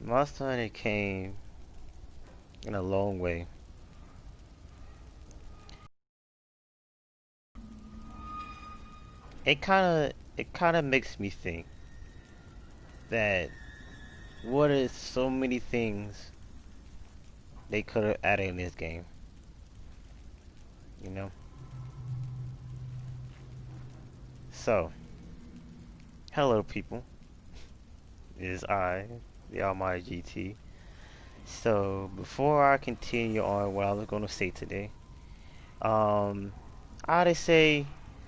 Monster Hunter came in a long way. It kind of makes me think that what is so many things they could have added in this game, you know? So, hello people. It is I, the Almighty GT. So, before I continue on what I was going to say today, I'd say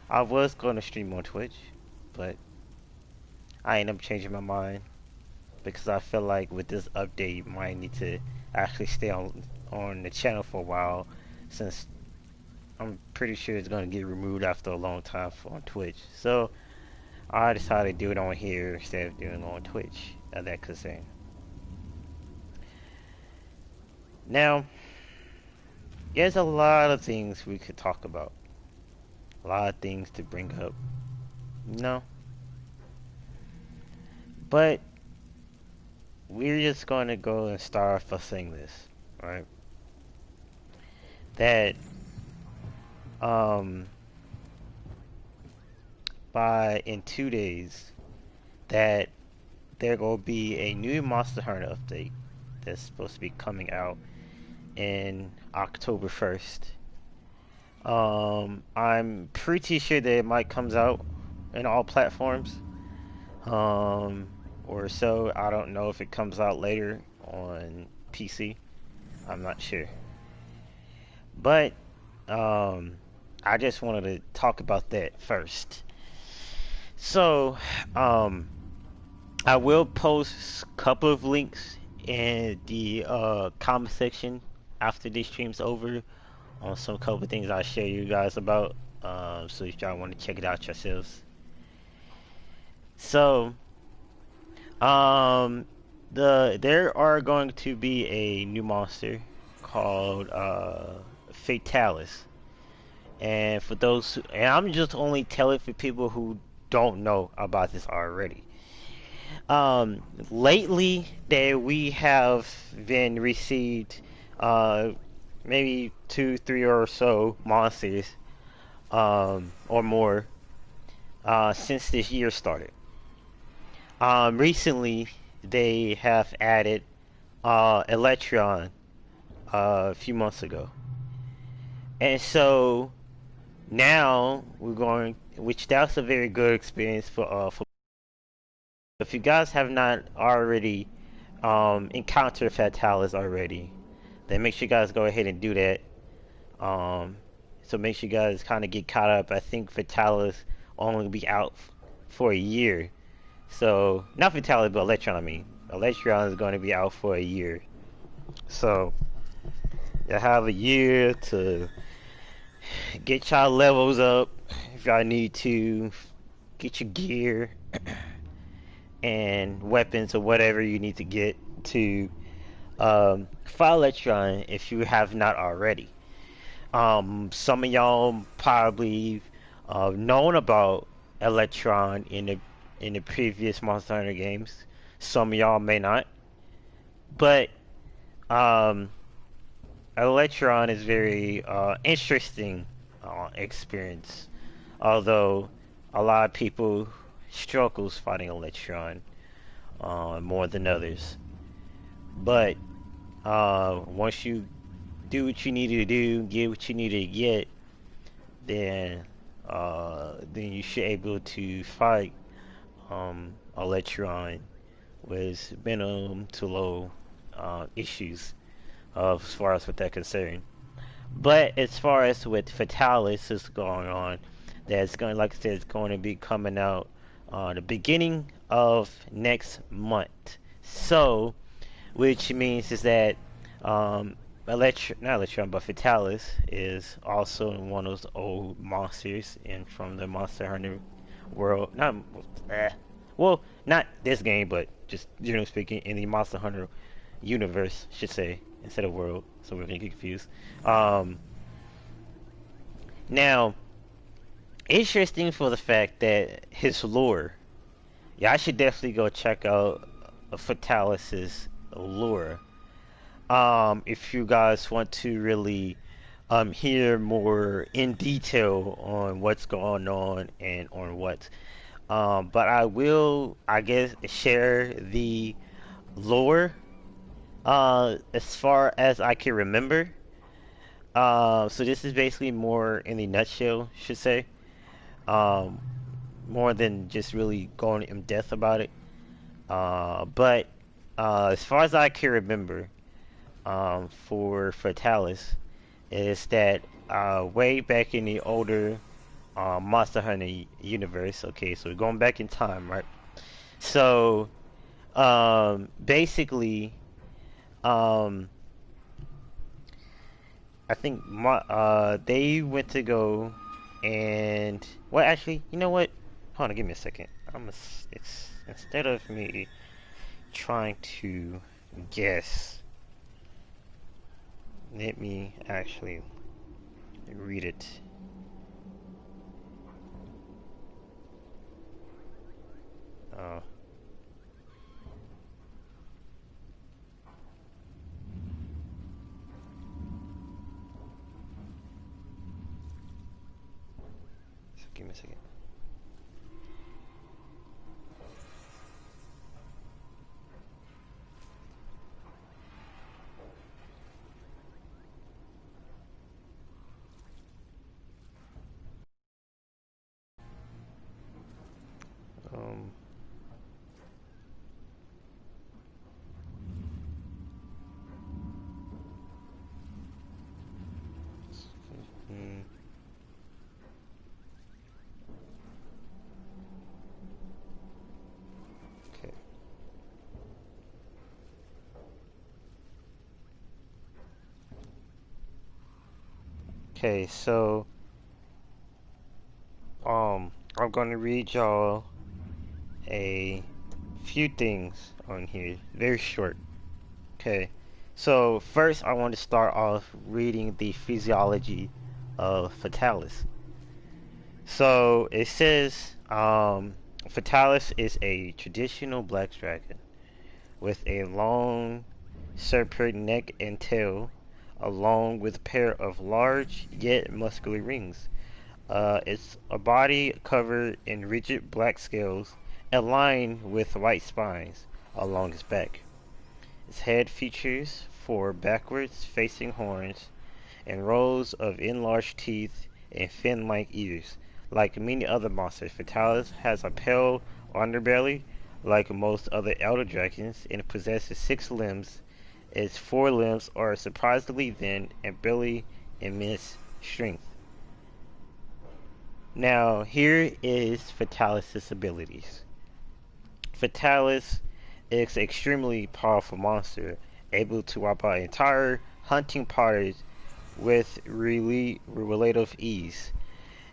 I was going to stream on Twitch, but I ended up changing my mind because I feel like with this update, you might need to actually stay on the channel for a while, since I'm pretty sure it's going to get removed after a long time on Twitch. So I decided to do it on here instead of doing it on Twitch. That concern. Now, there's a lot of things we could talk about. A lot of things to bring up. No. But we're just going to go and start off by saying this, right? That um by in 2 days that there will be a new Monster Hunter update that's supposed to be coming out in October 1st. I'm pretty sure that it might comes out in all platforms. Or so. I don't know if it comes out later on PC. I'm not sure. But I just wanted to talk about that first. So, I will post a couple of links in the comment section after this stream's over on some couple of things I'll share you guys about. So if y'all want to check it out yourselves. So, um, there are going to be a new monster called Fatalis. And for those and I'm just only telling for people who don't know about this already. Lately that we have been received maybe 2, 3 or so monsters or more since this year started. Recently they have added Electron a few months ago. And so now we're going, which that's a very good experience for if you guys have not already encountered Fatalis already, then make sure you guys go ahead and do that. So make sure you guys kind of get caught up. I think Fatalis only be out for a year. So not Fatalis, but Electron. I mean, Electron is going to be out for a year. So you have a year to get y'all levels up if y'all need to, get your gear and weapons or whatever you need to get to fight Electron if you have not already. Some of y'all probably known about Electron in the previous Monster Hunter games. Some of y'all may not, but um, Electron is very interesting experience. Although a lot of people struggles fighting Electron more than others, but once you do what you need to do, get what you need to get, then you should be able to fight Electron with minimum to low issues as far as with that concern. But as far as with Fatalis is going on, that's going, like I said, it's going to be coming out the beginning of next month. So, which means is that not Electron, but Fatalis is also one of those old monsters in from the Monster Hunter world. Well, not this game, but just generally speaking, in the Monster Hunter universe, should say, instead of world, so we're gonna get confused. Now, interesting for the fact that his lore, yeah, I should definitely go check out Fatalis's lore. If you guys want to really hear more in detail on what's going on and on what. But I will, I guess, share the lore as far as I can remember. So this is basically more in a nutshell, should say. Um, More than just really going in depth about it. But as far as I can remember, for Fatalis, is that way back in the older Monster Hunter universe. Okay, so we're going back in time, right? So basically, um, I think they went to go and well, actually, you know what? Hold on, give me a second. It's instead of me trying to guess, let me actually read it. Uh, so give me a second. Um, mm, okay. Okay, so I'm gonna read y'all a few things on here, very short. Okay, so first I want to start off reading the physiology of Fatalis. So it says, Fatalis is a traditional black dragon with a long serpent neck and tail, along with a pair of large yet muscular rings. It's a body covered in rigid black scales, aligned with white spines along its back. Its head features four backwards facing horns and rows of enlarged teeth and fin-like ears. Like many other monsters, Fatalis has a pale underbelly, like most other elder dragons, and possesses 6 limbs. Its 4 limbs are surprisingly thin and barely immense strength. Now, here is Fatalis' Disabilities. Fatalis is an extremely powerful monster, able to wipe out entire hunting parties with really relative ease.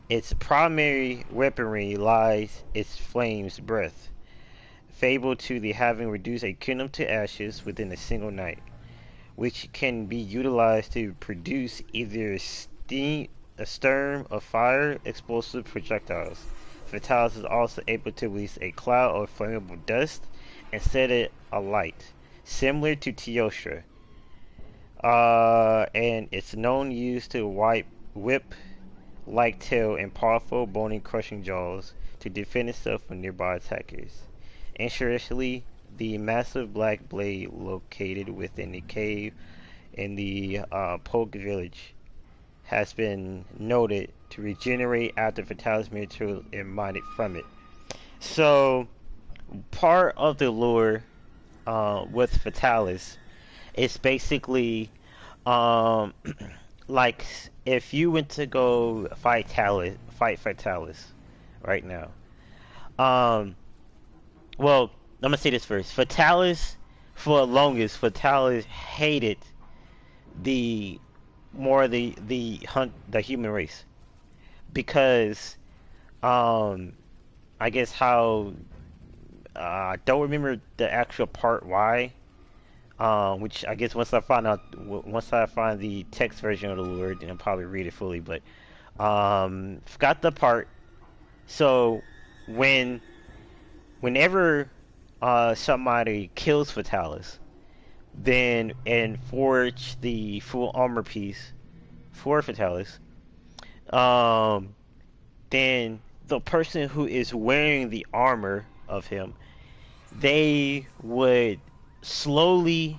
Its primary weaponry lies its flame's breath, fabled to the having reduced a kingdom to ashes within a single night, which can be utilized to produce either a storm of fire, explosive projectiles. Fatalis is also able to release a cloud of flammable dust and set it alight, similar to Teostra. And it's known used to whip like tail and powerful bone crushing jaws to defend itself from nearby attackers. Interestingly, the massive black blade located within the cave in the Polk village has been noted to regenerate after Fatalis material emanated from it. So, part of the lore with Fatalis is basically um, like if you went to go fight Fatalis right now. Um, well, I'm gonna say this first. Fatalis, for the longest, Fatalis hated the the human race because I guess how I don't remember the actual part why. Which I guess once I find the text version of the lore, then I'll probably read it fully. But forgot the part. So when whenever somebody kills Fatalis, then and forge the full armor piece for Fatalis, um, then the person who is wearing the armor of him, they would slowly,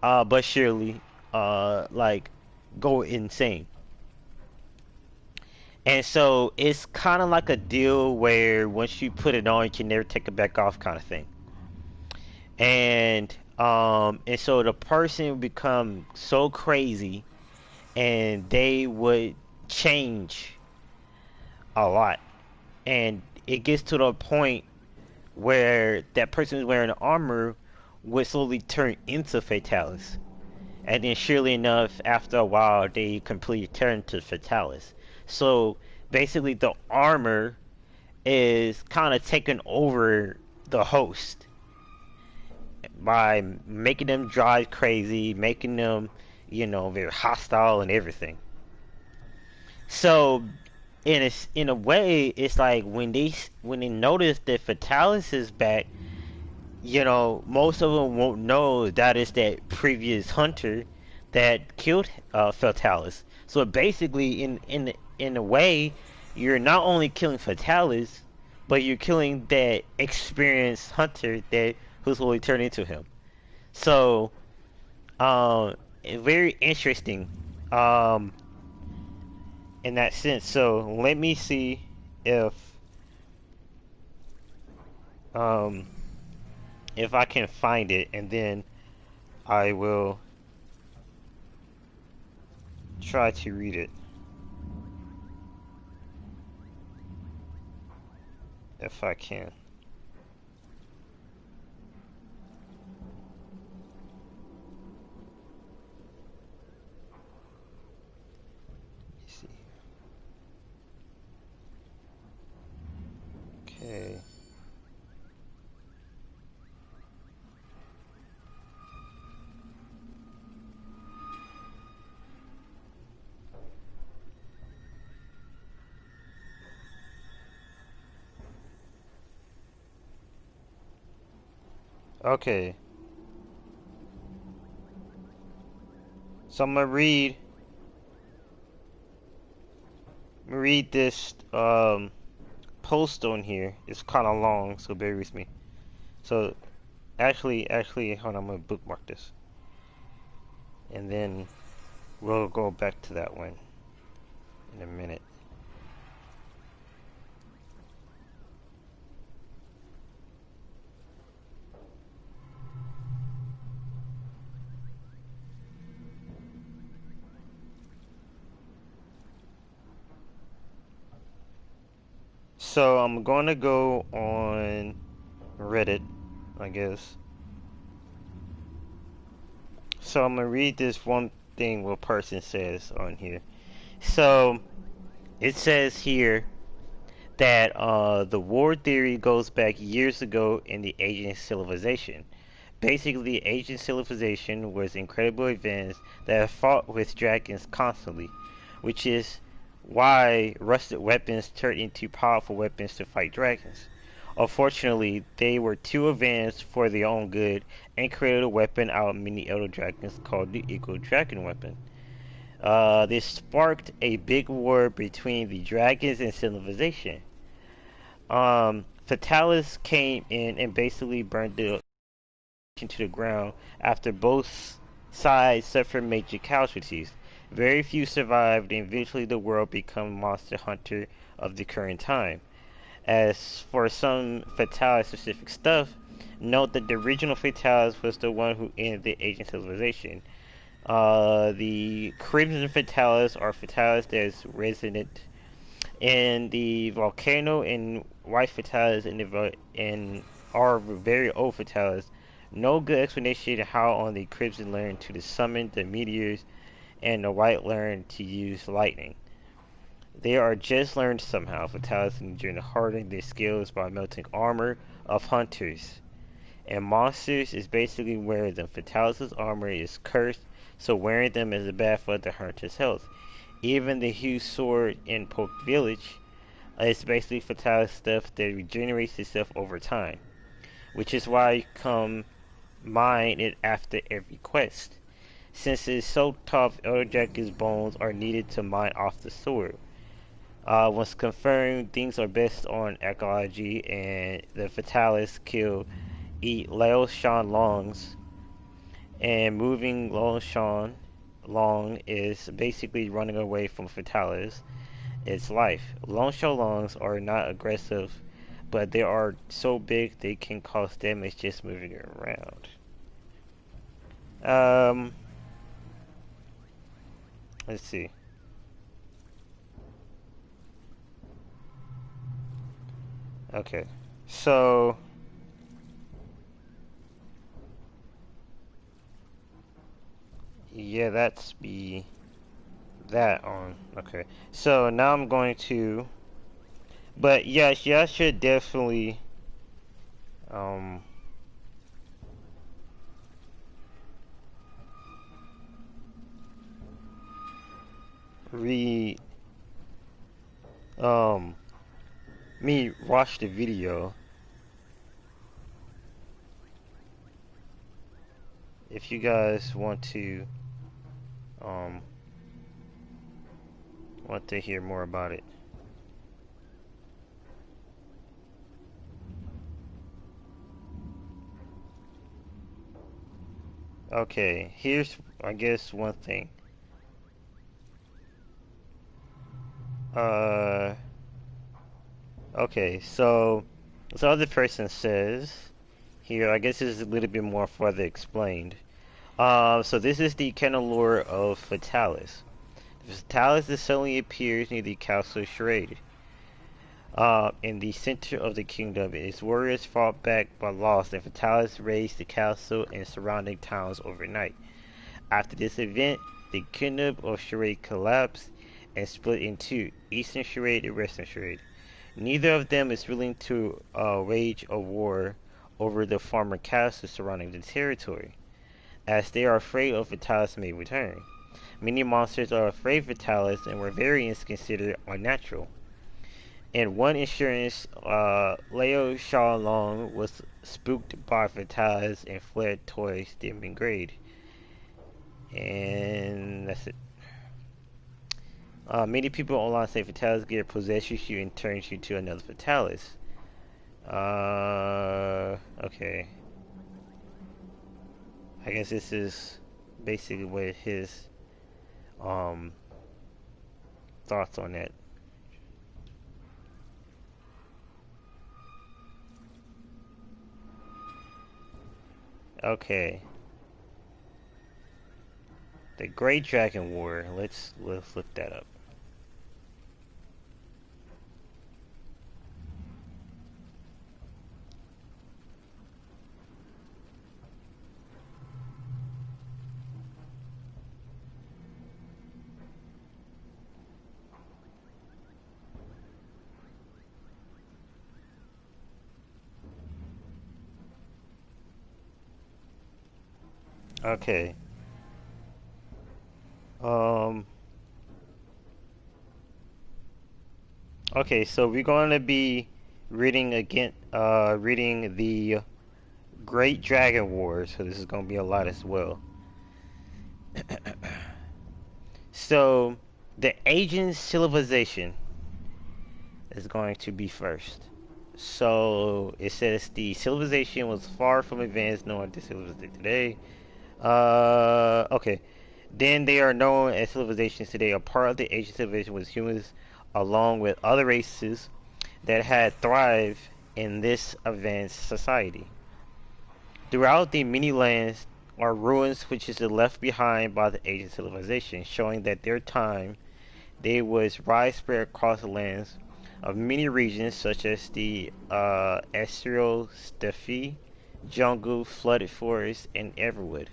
but surely, like go insane. And so it's kind of like a deal where once you put it on, you can never take it back off, kind of thing. And so the person would become so crazy, and they would change a lot. And it gets to the point where that person who's wearing the armor would slowly turn into Fatalis. And then surely enough, after a while, they completely turn to Fatalis. So basically the armor is kind of taking over the host by making them drive crazy, making them, very hostile and everything. So in a way, it's like when they notice that Fatalis is back, most of them won't know that is that previous hunter that killed Fatalis. So basically, in a way, you're not only killing Fatalis, but you're killing that experienced hunter that who's slowly turned into him. So, very interesting, um, in that sense. So let me see if um if I can find it, and then I will try to read it if I can. Let's see. Okay. Okay. So I'm gonna read this post on here. It's kind of long, so bear with me. So actually, hold on, I'm gonna bookmark this, and then we'll go back to that one in a minute. So I'm gonna go on Reddit, I guess. So I'm gonna read this one thing what person says on here. So it says here that the war theory goes back years ago in the Asian civilization. Basically, Asian civilization was incredible advanced that fought with dragons constantly, which is why rusted weapons turned into powerful weapons to fight dragons. Unfortunately, they were too advanced for their own good and created a weapon out of many elder dragons called the Eagle Dragon Weapon. This sparked a big war between the dragons and civilization. Fatalis came in and basically burned the to the ground after both sides suffered major casualties. Very few survived, and eventually the world became monster hunter of the current time. As for some Fatalis specific stuff, note that the original Fatalis was the one who ended the Asian civilization. The Crimson Fatalis are Fatalis that is resident in the volcano, and White Fatalis in are very old Fatalis. No good explanation how on the Crimson learned to summon the meteors and the White learned to use lightning. They are just learned somehow. Fatalis enjoy hardening their skills by melting armor of hunters. And monsters is basically wearing them. Fatalis' armor is cursed, so wearing them is bad for the hunter's health. Even the huge sword in Poke Village is basically Fatalis stuff that regenerates itself over time. Which is why come mine it after every quest. Since it is so tough, Elder Dragon's bones are needed to mine off the sword. Once confirmed, things are based on ecology, and the Fatalis kill eat Lao Shan Longs, and moving Lao Shan Long is basically running away from Fatalis. It's life. Long Shan Longs are not aggressive, but they are so big they can cause damage just moving around. Let's see. Okay, so yeah, that's be that on. Okay, so now I'm going to, but yes, yeah, I should definitely um re um me watch the video if you guys um want to hear more about it. Okay, here's I guess one thing. Uh okay, so this other person says here, I guess this is a little bit more further explained. So this is the canon lore of Fatalis. Fatalis suddenly appears near the castle Charade. In the center of the kingdom, its warriors fought back but lost, and Fatalis razed the castle and surrounding towns overnight. After this event, the kingdom of Charade collapsed and split in two, Eastern Charade and Western Charade. Neither of them is willing to wage a war over the former castles surrounding the territory, as they are afraid of Fatalis may return. Many monsters are afraid of Fatalis, and were variants considered unnatural. In one instance, Leo Xiaolong was spooked by Fatalis and fled towards Demon Grade. And that's it. Many people online say Fatalis gear possesses you and turns you to another Fatalis. Okay. I guess this is basically what his thoughts on that. Okay. The Great Dragon War. Let's look that up. Okay. Um. Okay, so we're going to be reading the Great Dragon War. So this is going to be a lot as well. So the Asian civilization is going to be first. So it says the civilization was far from advanced known to civilization today. Okay. Then they are known as civilizations today. A part of the Asian civilization was humans, along with other races that had thrived in this advanced society. Throughout the many lands are ruins which is left behind by the Asian civilization, showing that their time there was widespread across the lands of many regions such as the estuarial steppe, jungle, flooded forest, and everwood.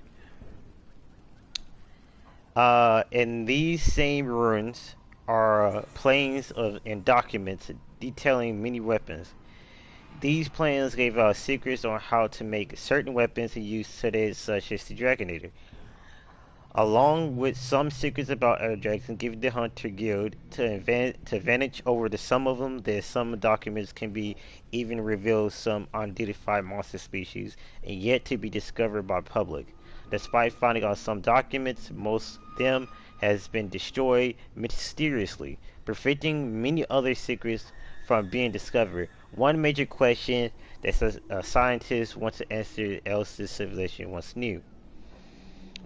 In these same ruins are planes and documents detailing many weapons. These plans gave out secrets on how to make certain weapons and use today, such as the Dragonator. along with some secrets about other dragons, giving the Hunter Guild to advantage over the some of them. That some documents can be even reveal some unidentified monster species and yet to be discovered by public. Despite finding on some documents, most of them has been destroyed mysteriously, preventing many other secrets from being discovered. One major question that scientists want to answer else this civilization once knew.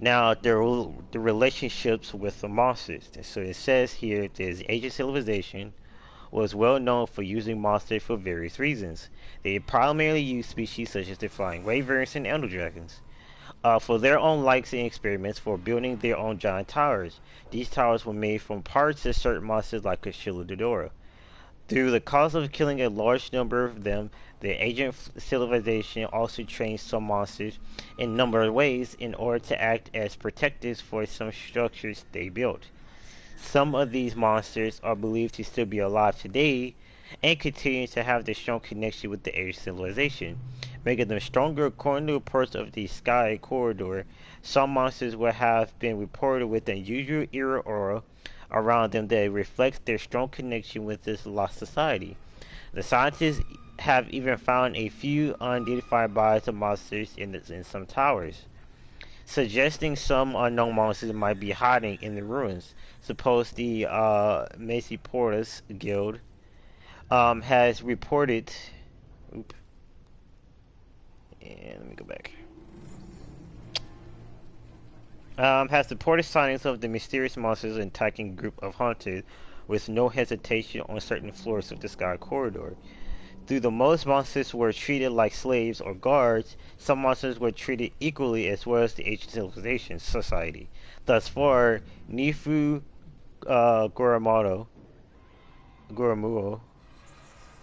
Now, the relationships with the monsters. So it says here that the ancient civilization was well known for using monsters for various reasons. They primarily used species such as the flying wyverns and elder dragons for their own likes and experiments for building their own giant towers. These towers were made from parts of certain monsters like Dodora. Through the cause of killing a large number of them, the ancient civilization also trained some monsters in a number of ways in order to act as protectors for some structures they built. Some of these monsters are believed to still be alive today and continue to have a strong connection with the ancient civilization, making them stronger according to reports of the sky corridor. Some monsters will have been reported with an unusual era aura around them that reflects their strong connection with this lost society. The scientists have even found a few unidentified bodies of monsters in some towers, suggesting some unknown monsters might be hiding in the ruins. Suppose the Portis Guild has reported. Oop, and let me go back. Has reported sightings of the mysterious monsters attacking group of hunters with no hesitation on certain floors of the sky corridor. Though the most monsters were treated like slaves or guards, some monsters were treated equally as well as the ancient civilization society. Thus far, Nifu Guramuo,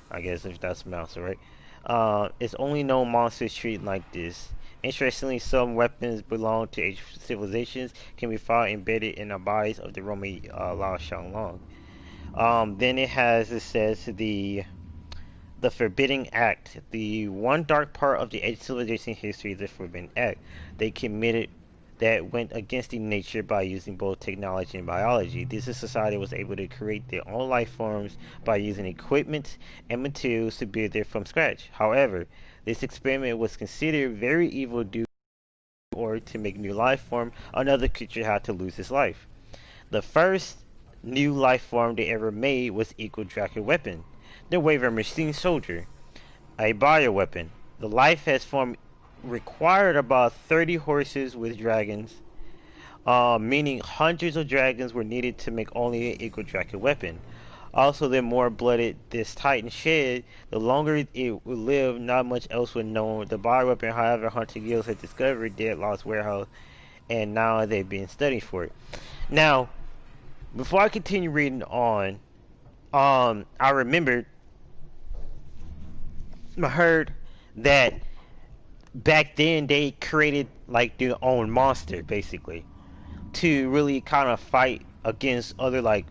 I guess if that's pronounced right, is only known monsters treated like this. Interestingly, some weapons belong to ancient civilizations can be found embedded in the bodies of the Roman Lao Shanglong. It says the Forbidden Act. The one dark part of the ancient civilization history is the Forbidden Act. They committed that went against the nature by using both technology and biology. This society was able to create their own life forms by using equipment and materials to build them from scratch. However, this experiment was considered very evil due or to make new life form, another creature had to lose his life. The first new life form they ever made was equal Draco weapon, the Waver Machine Soldier, a bioweapon. The life has formed required about 30 horses with dragons, meaning hundreds of dragons were needed to make only an equal Draco weapon. Also, the more blooded this titan shed, the longer it would live. Not much else was known. The bioweapon, however, Hunter Guilds had discovered Dead Lost Warehouse, and now they've been studying for it. Now, before I continue reading on, I remembered I heard that back then they created like their own monster basically to really kind of fight against other like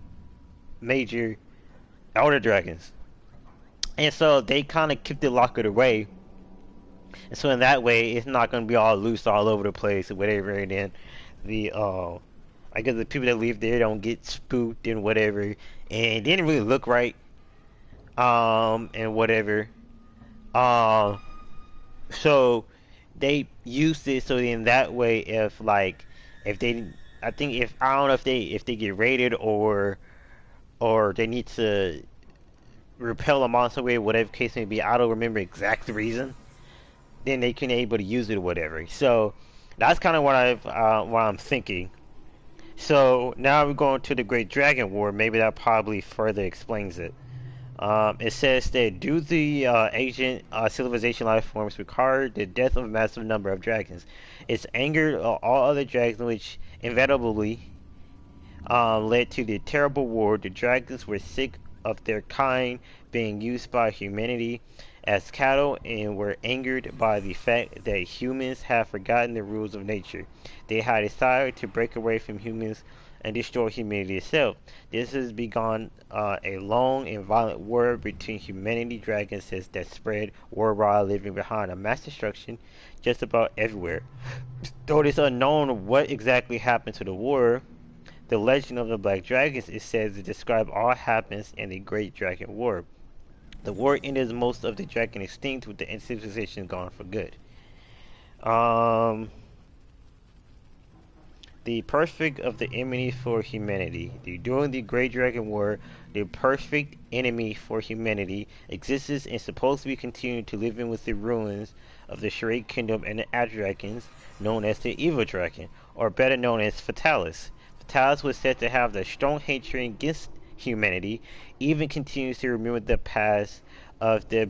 major elder dragons, and so they kind of kept it locked away, and so in that way it's not going to be all loose all over the place or whatever, and then the I guess the people that live there don't get spooked and whatever, and it didn't really look right, and whatever. um so they used it so in that way if like if they I think if I don't know if they get raided or they need to repel a monster away, whatever case may be, I don't remember exact reason, then they can able to use it or whatever. So that's kind of what I'm thinking. So now we're going to the Great Dragon War. Maybe that probably further explains it. It says that due to the ancient civilization life forms required the death of a massive number of dragons. It's angered all other dragons, which inevitably led to the terrible war. The dragons were sick of their kind being used by humanity as cattle and were angered by the fact that humans have forgotten the rules of nature. They had decided to break away from humans and destroy humanity itself. This has begun a long and violent war between humanity dragons that spread worldwide, leaving behind a mass destruction just about everywhere. Though it is unknown what exactly happened to the war, the legend of the Black Dragons is said to describe all happens in the Great Dragon War. The war ended most of the dragon extinct, with the civilization gone for good. Um, the perfect of the enemy for humanity. During the Great Dragon War, the perfect enemy for humanity exists and supposedly continued to live in with the ruins of the Shrike Kingdom and the Dragons, known as the Evil Dragon, or better known as Fatalis. Fatalis was said to have the strong hatred against humanity, even continues to remember the past of the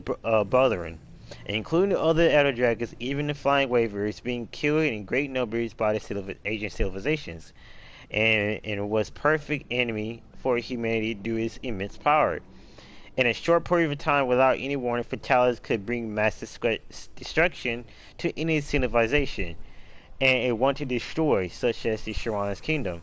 brethren, including the other elder dragons, even the flying waverers, being killed in great numbers by the ancient civilizations, and was perfect enemy for humanity due to its immense power. In a short period of time, without any warning, Fatalis could bring mass destruction to any civilization, and it wanted to destroy, such as the Sharade's kingdom.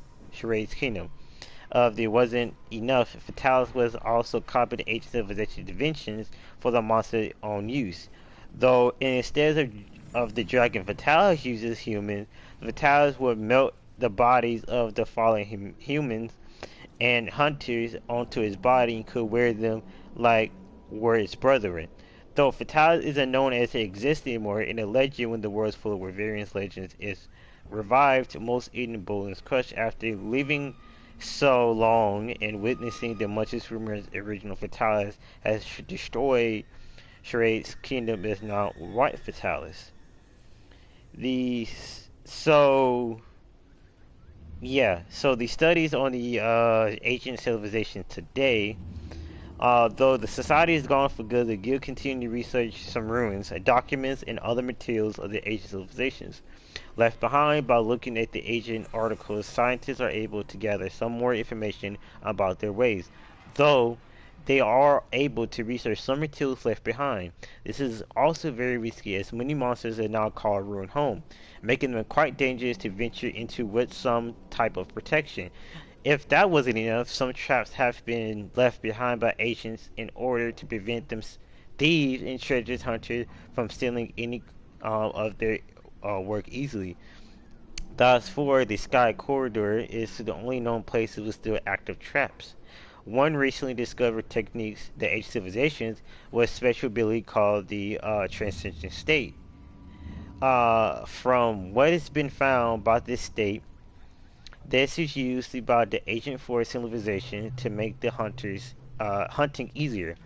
If it wasn't enough, Fatalis was also copied the ancient civilization inventions for the monster's own use. Though instead of the dragon Fatalis uses humans, Fatalis would melt the bodies of the fallen humans and hunters onto his body and could wear them like were his brethren. Though Fatalis isn't known as it exists anymore, in a legend when the world is full of various legends is revived, most eaten bull crushed after living so long and witnessing the much rumored original Fatalis has destroyed Sharade's kingdom is now white Fatalis. The so so the studies on the ancient civilization today, though the society is gone for good, the guild continue to research some ruins, documents, and other materials of the ancient civilizations. Left behind by looking at the ancient articles, scientists are able to gather some more information about their ways, though they are able to research some materials left behind. This is also very risky, as many monsters are now called ruined home, making them quite dangerous to venture into with some type of protection. If that wasn't enough, some traps have been left behind by ancients in order to prevent them thieves and treasure hunters from stealing any of their work easily. Thus, for the Sky Corridor is the only known places with still active traps. One recently discovered techniques that ancient civilizations was a special ability called the transition state. From what has been found about this state, this is used by the ancient forest civilization to make the hunters hunting easier.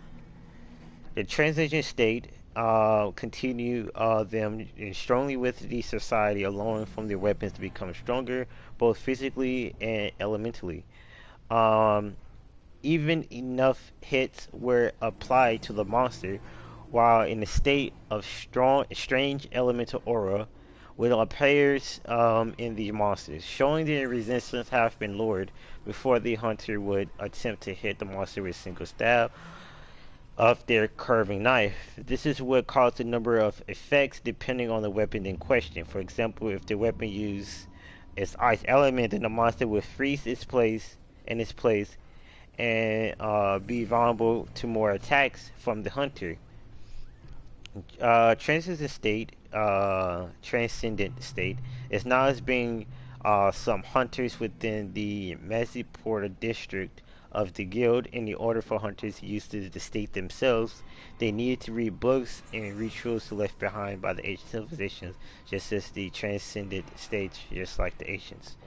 The transition state continue them strongly with the society, allowing from their weapons to become stronger, both physically and elementally. Um, Even enough hits were applied to the monster, while in a state of strange elemental aura, which appears in the monsters, showing their resistance have been lowered before the hunter would attempt to hit the monster with a single stab of their curving knife. This is what caused a number of effects depending on the weapon in question. For example, if the weapon used its ice element, then the monster would freeze in its place and be vulnerable to more attacks from the hunter. Transcendent state is now as being some hunters within the Maziporta district of the guild. In the order for hunters used to the state themselves, they needed to read books and rituals left behind by the ancient civilizations, just as the transcendent stage, just like the ancients.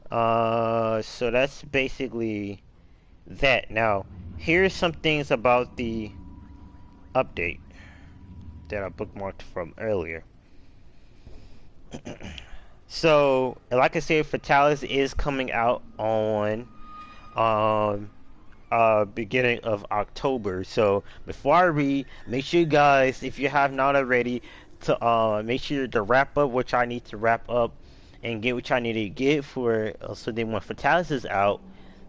So that's basically that. Now, here's some things about the update that I bookmarked from earlier. So, like I said, Fatalis is coming out on beginning of October. So before I read, make sure you guys, if you have not already, to make sure to wrap up what I need to wrap up and get what I need to get for so then when Fatalis is out,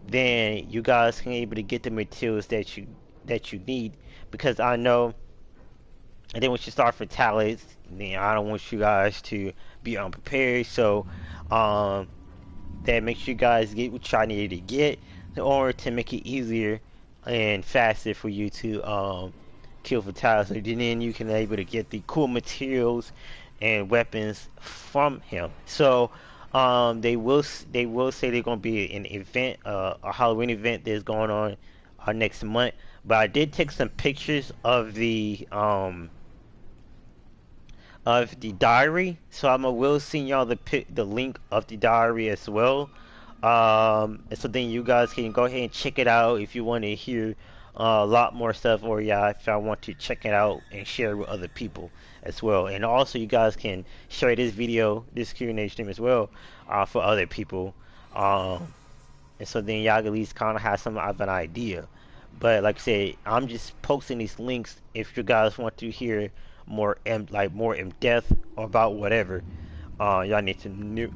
then you guys can be able to get the materials that you need, because I know. And then once you start Fatalis, then I don't want you guys to be unprepared. So, that makes you guys get what y'all needed to get in order to make it easier and faster for you to kill Fatalis. And then you can able to get the cool materials and weapons from him. So they will say they're gonna be an event, a Halloween event that's going on next month. But I did take some pictures of the diary, so I will send y'all the link of the diary as well. And so then you guys can go ahead and check it out if you want to hear a lot more stuff, or yeah, if I want to check it out and share it with other people as well. And also, you guys can share this video, this Q&A stream as well, for other people. And so then y'all at least kind of have some of an idea. But like I said, I'm just posting these links if you guys want to hear more in depth about whatever y'all need to know,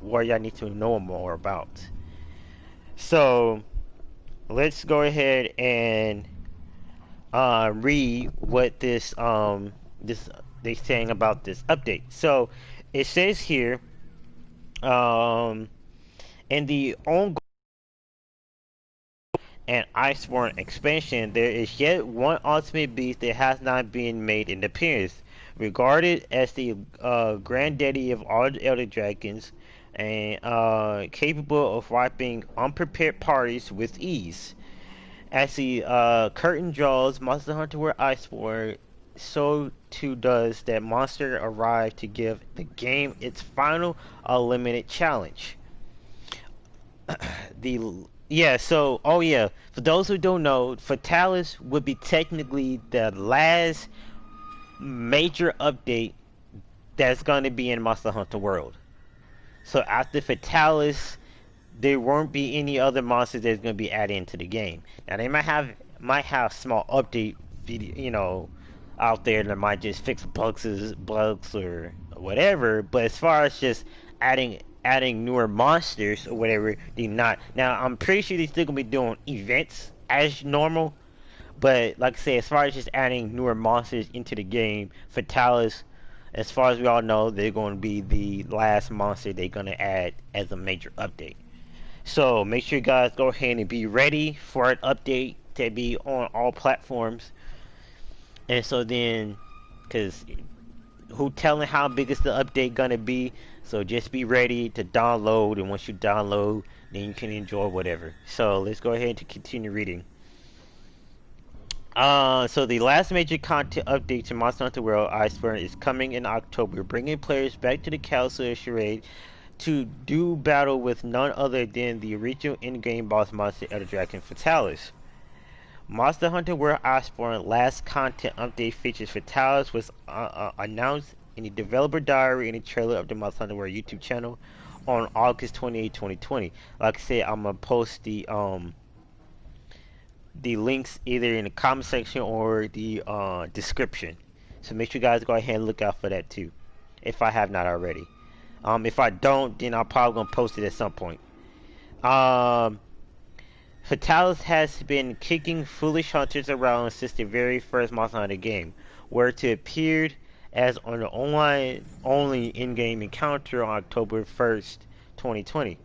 what y'all need to know more about. So let's go ahead and read what this they saying about this update. So it says here, in the ongoing and Iceborne expansion, there is yet one ultimate beast that has not been made an appearance. Regarded as the granddaddy of all the elder dragons, and capable of wiping unprepared parties with ease. As the curtain draws, Monster Hunter World Iceborne, so too does that monster arrive to give the game its final limited challenge. the Yeah, so oh yeah, for those who don't know, Fatalis would be technically the last major update that's going to be in Monster Hunter World. So after Fatalis, there won't be any other monsters that's going to be added into the game. Now they might have small update video, out there that might just fix bugs or whatever. But as far as just adding newer monsters or whatever, they not. Now I'm pretty sure they're still gonna be doing events as normal. But like I say, as far as just adding newer monsters into the game, Fatalis, as far as we all know, they're going to be the last monster they're going to add as a major update. So make sure you guys go ahead and be ready for an update to be on all platforms. And so then, because who telling how big is the update going to be? So just be ready to download, and once you download, then you can enjoy whatever. So let's go ahead and continue reading. So the last major content update to Monster Hunter World Iceborne is coming in October, bringing players back to the Castle of Charade to do battle with none other than the original in-game boss monster Elder Dragon Fatalis. Monster Hunter World Iceborne last content update features Fatalis was announced in the developer diary and the trailer of the Monster Hunter World YouTube channel on August 28, 2020. Like I said, I'm gonna post the links either in the comment section or the description. So make sure you guys go ahead and look out for that too, if I have not already. If I don't, then I'm probably gonna post it at some point. Fatalis has been kicking foolish hunters around since the very first Monster Hunter game, where it appeared as on the online only in-game encounter on October 1st, 2020.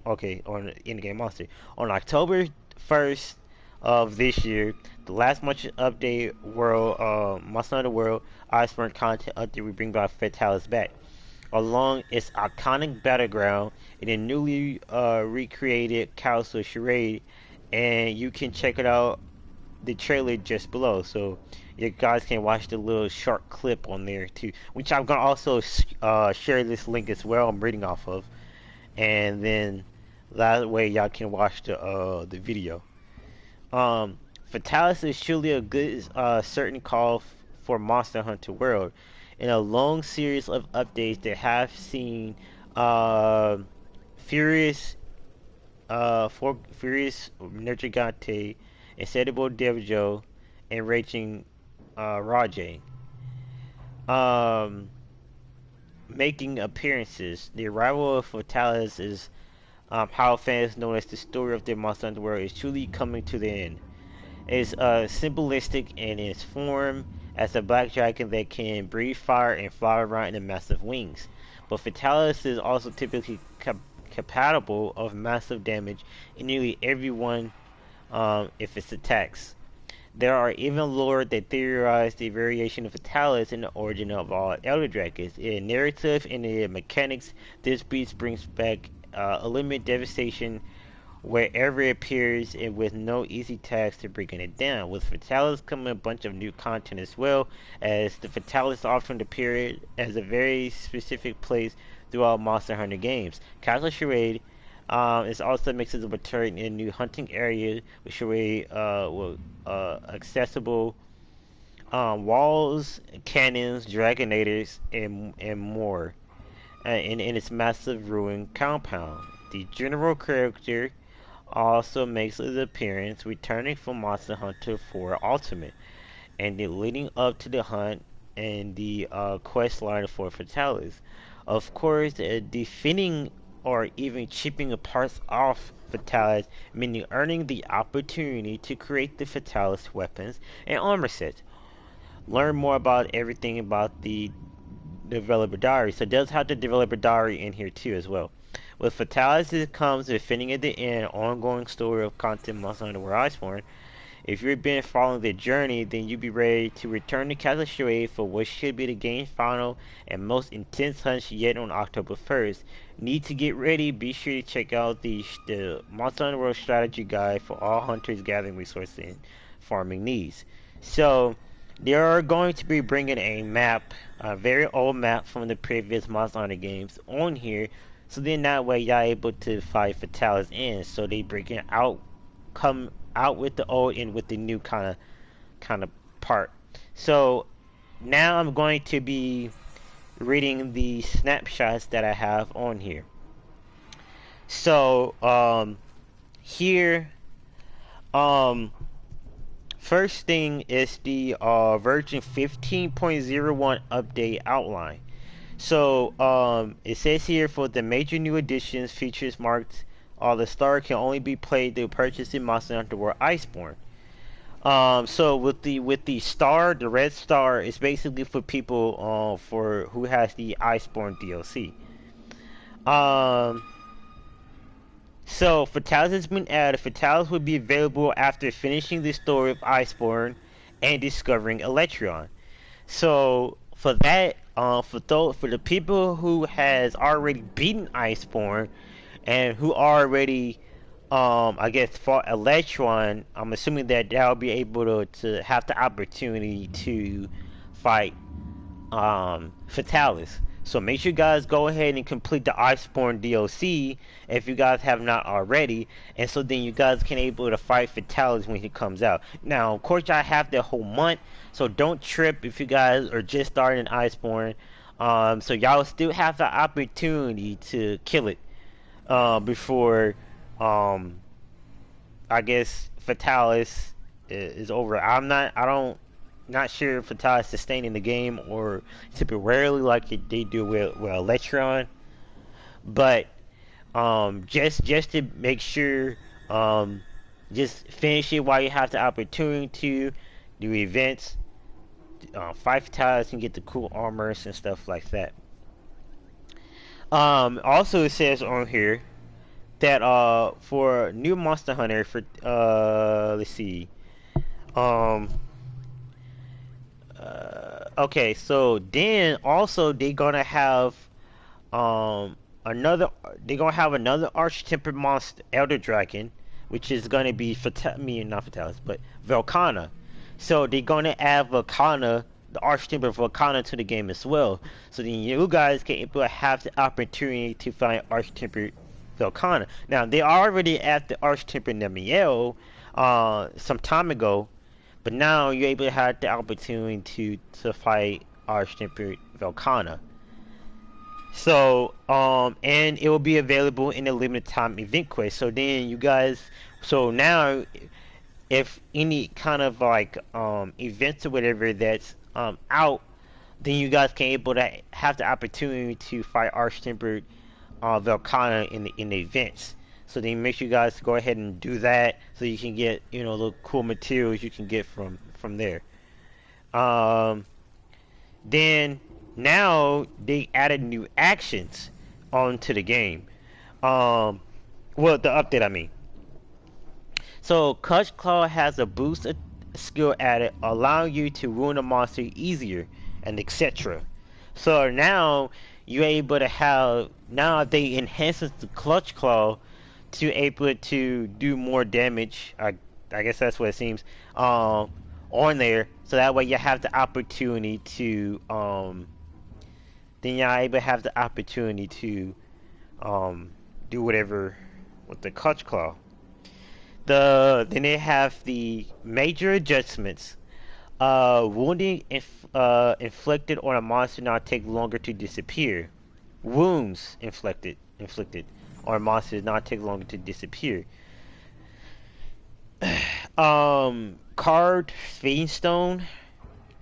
On the in-game monster. On October 1st of this year, the last much update Monster Hunter World Iceborne content update will bring back Fatalis back, along its iconic battleground in a newly recreated Castle Charade, and you can check it out, the trailer just below, so you guys can watch the little short clip on there too, which I'm gonna also share this link as well. I'm reading off of, and then that way y'all can watch the video. Fatalis is truly a good certain call for Monster Hunter World in a long series of updates that have seen Furious Nergigante, Incredible Devijo, and Raging Rajay making appearances. The arrival of Fatalis is how fans notice the story of the Monster Hunter World is truly coming to the end. It's symbolistic in its form as a black dragon that can breathe fire and fly around in massive wings. But Fatalis is also typically capable of massive damage in nearly everyone if it's attacks. There are even lore that theorize the variation of Fatalis and the origin of all Elder Dragons. In narrative and in mechanics, this beast brings back unlimited devastation wherever it appears and with no easy task to breaking it down. With Fatalis coming a bunch of new content as well, as the Fatalis often appear as a very specific place throughout Monster Hunter games. Castle Charade is also mixes of return in a new hunting area with Charade with accessible walls, cannons, dragonators, and more in its massive ruined compound. The general character also makes his appearance returning from Monster Hunter 4 Ultimate, and the leading up to the hunt and the quest line for Fatalis. Of course, defending or even chipping parts off Fatalis, meaning earning the opportunity to create the Fatalis weapons and armor sets. Learn more about everything about the developer diary. So it does have the developer diary in here too as well. With Fatalis, it comes with fitting at the end, ongoing story of content Monster Hunter World Iceborne. If you've been following the journey, then you'll be ready to return to Castle Charade for what should be the game's final and most intense hunt yet on October 1st. Need to get ready? Be sure to check out the Monster Hunter World Strategy Guide for all hunters gathering resources and farming needs. So, they are going to be bringing a map, a very old map from the previous Monster Hunter games on here, so then that way y'all able to fight Fatalis in. So they breaking out, come out with the old and with the new kind of part. So now I'm going to be reading the snapshots that I have on here. So here first thing is the version 15.01 update outline. So it says here for the major new additions, features marked the star can only be played through purchasing Monster Hunter World Iceborne. So with the star, the red star is basically for people for who has the Iceborne DLC. So Fatalis has been added. Fatalis will be available after finishing the story of Iceborne and discovering Electron. So for that, for the people who has already beaten Iceborne and who already I guess fought Electron, I'm assuming that they'll be able to have the opportunity to fight Fatalis. So make sure you guys go ahead and complete the Iceborne DLC if you guys have not already, and so then you guys can able to fight Fatalis when he comes out. Now, of course, I have the whole month, so don't trip if you guys are just starting Iceborne. So y'all still have the opportunity to kill it before I guess Fatalis is over. Not sure if Fatalis is sustaining the game or temporarily like they do with Electron, but just to make sure, just finish it while you have the opportunity to do events, fight Fatalis and get the cool armors and stuff like that. Also it says on here that for new Monster Hunter for let's see, okay, so then also they're gonna have another Arch-Tempered monster, Elder Dragon, which is gonna be not Fatalis, but Velkhana. So they're gonna add Velkhana, the Arch-Tempered Velkhana, to the game as well. So then you guys can have the opportunity to find Arch-Tempered Velkhana. Now they already at the Arch-Tempered Nemiel some time ago, but now you're able to have the opportunity to fight Arch-Tempered Velkhana. So and it will be available in a limited time event quest. So then you guys, so now if any kind of like events or whatever that's out, then you guys can able to have the opportunity to fight Arch-Tempered Velkhana in the events. So then make sure you guys go ahead and do that so you can get, you know, the cool materials you can get from there. Then now they added new actions onto the game. Well, the update I mean. So Clutch Claw has a boost skill added, allowing you to ruin a monster easier, and etc. So now you're able to have, now they enhances the Clutch Claw to able to do more damage. I guess that's what it seems. On there, so that way you have the opportunity to then you're able to have the opportunity to do whatever with the Clutch Claw. Then they have the major adjustments. Wounding inflicted on a monster now take longer to disappear. Wounds inflicted on a monster not take longer to disappear. Carved Fiendstone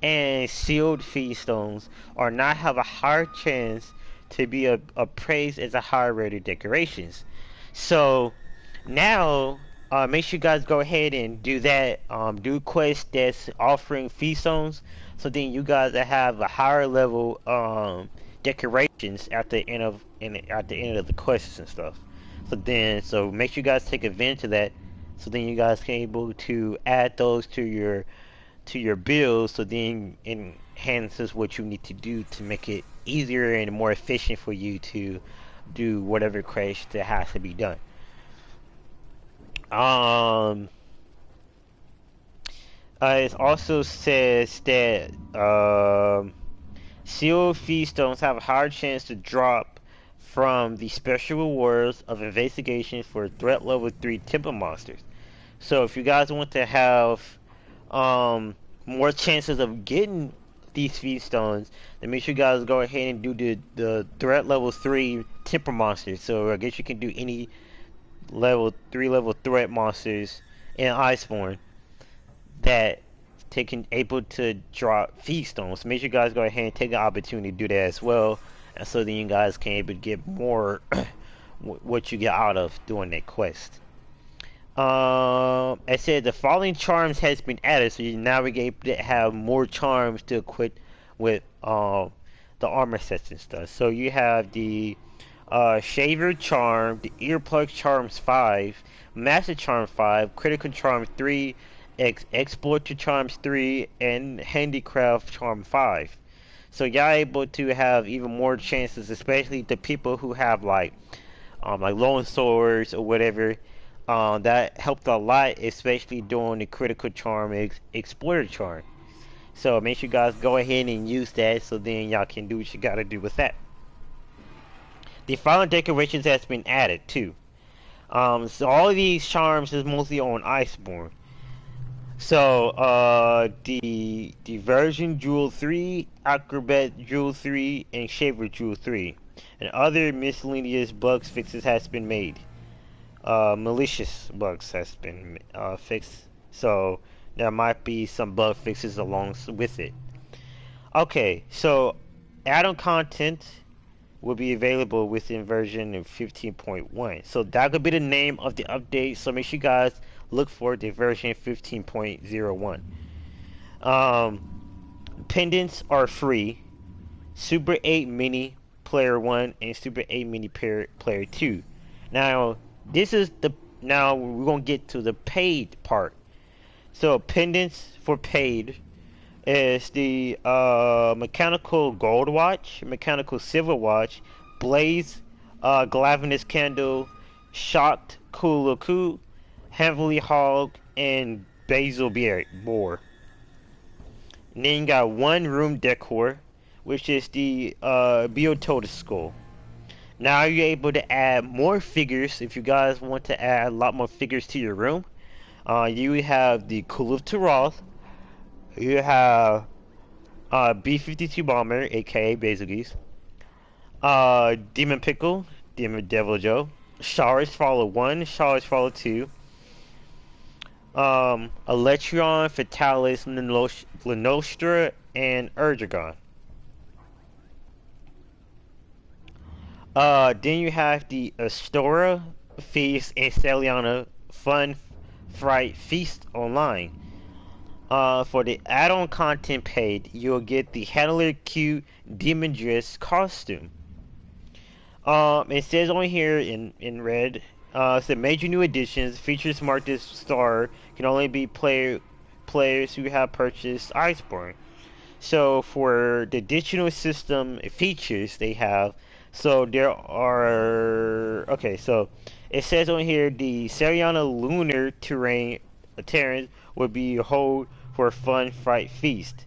and sealed Fiendstones are now have a higher chance to be appraised as a higher rated decorations. So now, make sure you guys go ahead and do that. Do quests that's offering Fiendstones, so then you guys have a higher level decorations at the end of the quests and stuff. So make sure you guys take advantage of that. So then you guys can able to add those to your build, so then it enhances what you need to do to make it easier and more efficient for you to do whatever quest that has to be done. It also says that sealed Feaststones have a higher chance to drop from the special rewards of investigation for threat level 3 temple monsters. So if you guys want to have more chances of getting these Feaststones, then make sure you guys go ahead and do the threat level 3 temple monsters. So I guess you can do any level 3 level threat monsters in Iceborne that taking able to drop Feaststones. So make sure you guys go ahead and take the opportunity to do that as well, and so then you guys can able to get more what you get out of doing that quest. I said the following charms has been added, so you now we able to have more charms to equip with the armor sets and stuff. So you have the Shaver Charm, the Earplug Charms 5, Master Charm 5, Critical Charm 3, Exploiter Charms 3, and Handicraft Charm 5. So y'all able to have even more chances, especially the people who have like long swords or whatever. That helped a lot, especially during the Critical Charm Exploiter Charm. So make sure you guys go ahead and use that, so then y'all can do what you gotta do with that. The following decorations has been added too. So all of these charms is mostly on Iceborne. So the Diversion Jewel 3, Acrobat Jewel 3, and Shaver Jewel 3, and other miscellaneous bugs fixes has been made. Malicious bugs has been fixed, so there might be some bug fixes along with it. Okay, so add-on content will be available within version of 15.1. So that could be the name of the update. So make sure you guys look for the version 15.01. Pendants are free. Super 8 Mini Player 1 and Super 8 Mini Player 2. Now now we're gonna get to the paid part. So pendants for paid is the mechanical gold watch, mechanical silver watch, blaze, glavinus candle, shocked kuluku, heavenly hog, and basil boar. And then you got one room decor, which is the Beotota skull. Now you're able to add more figures if you guys want to add a lot more figures to your room. You have the Kuluf Taroth. You have B-52 Bomber, aka Basilgeese. Demon Pickle, Demon Devil Joe. Showers Follow 1, Showers Follow 2. Electron, Fatalis, Lenostra, and Erdogan. Then you have the Astora, Feast, and Celiana Fun Fright Feast Online. For the add-on content paid, you'll get the Handler Q Demon Dress costume. It says on here in red, it said major new additions. Features marked as star can only be players who have purchased Iceborne. So for the additional system features they have, so there are okay. So it says on here the Seriana lunar terrain will be a hold for a fun fright feast.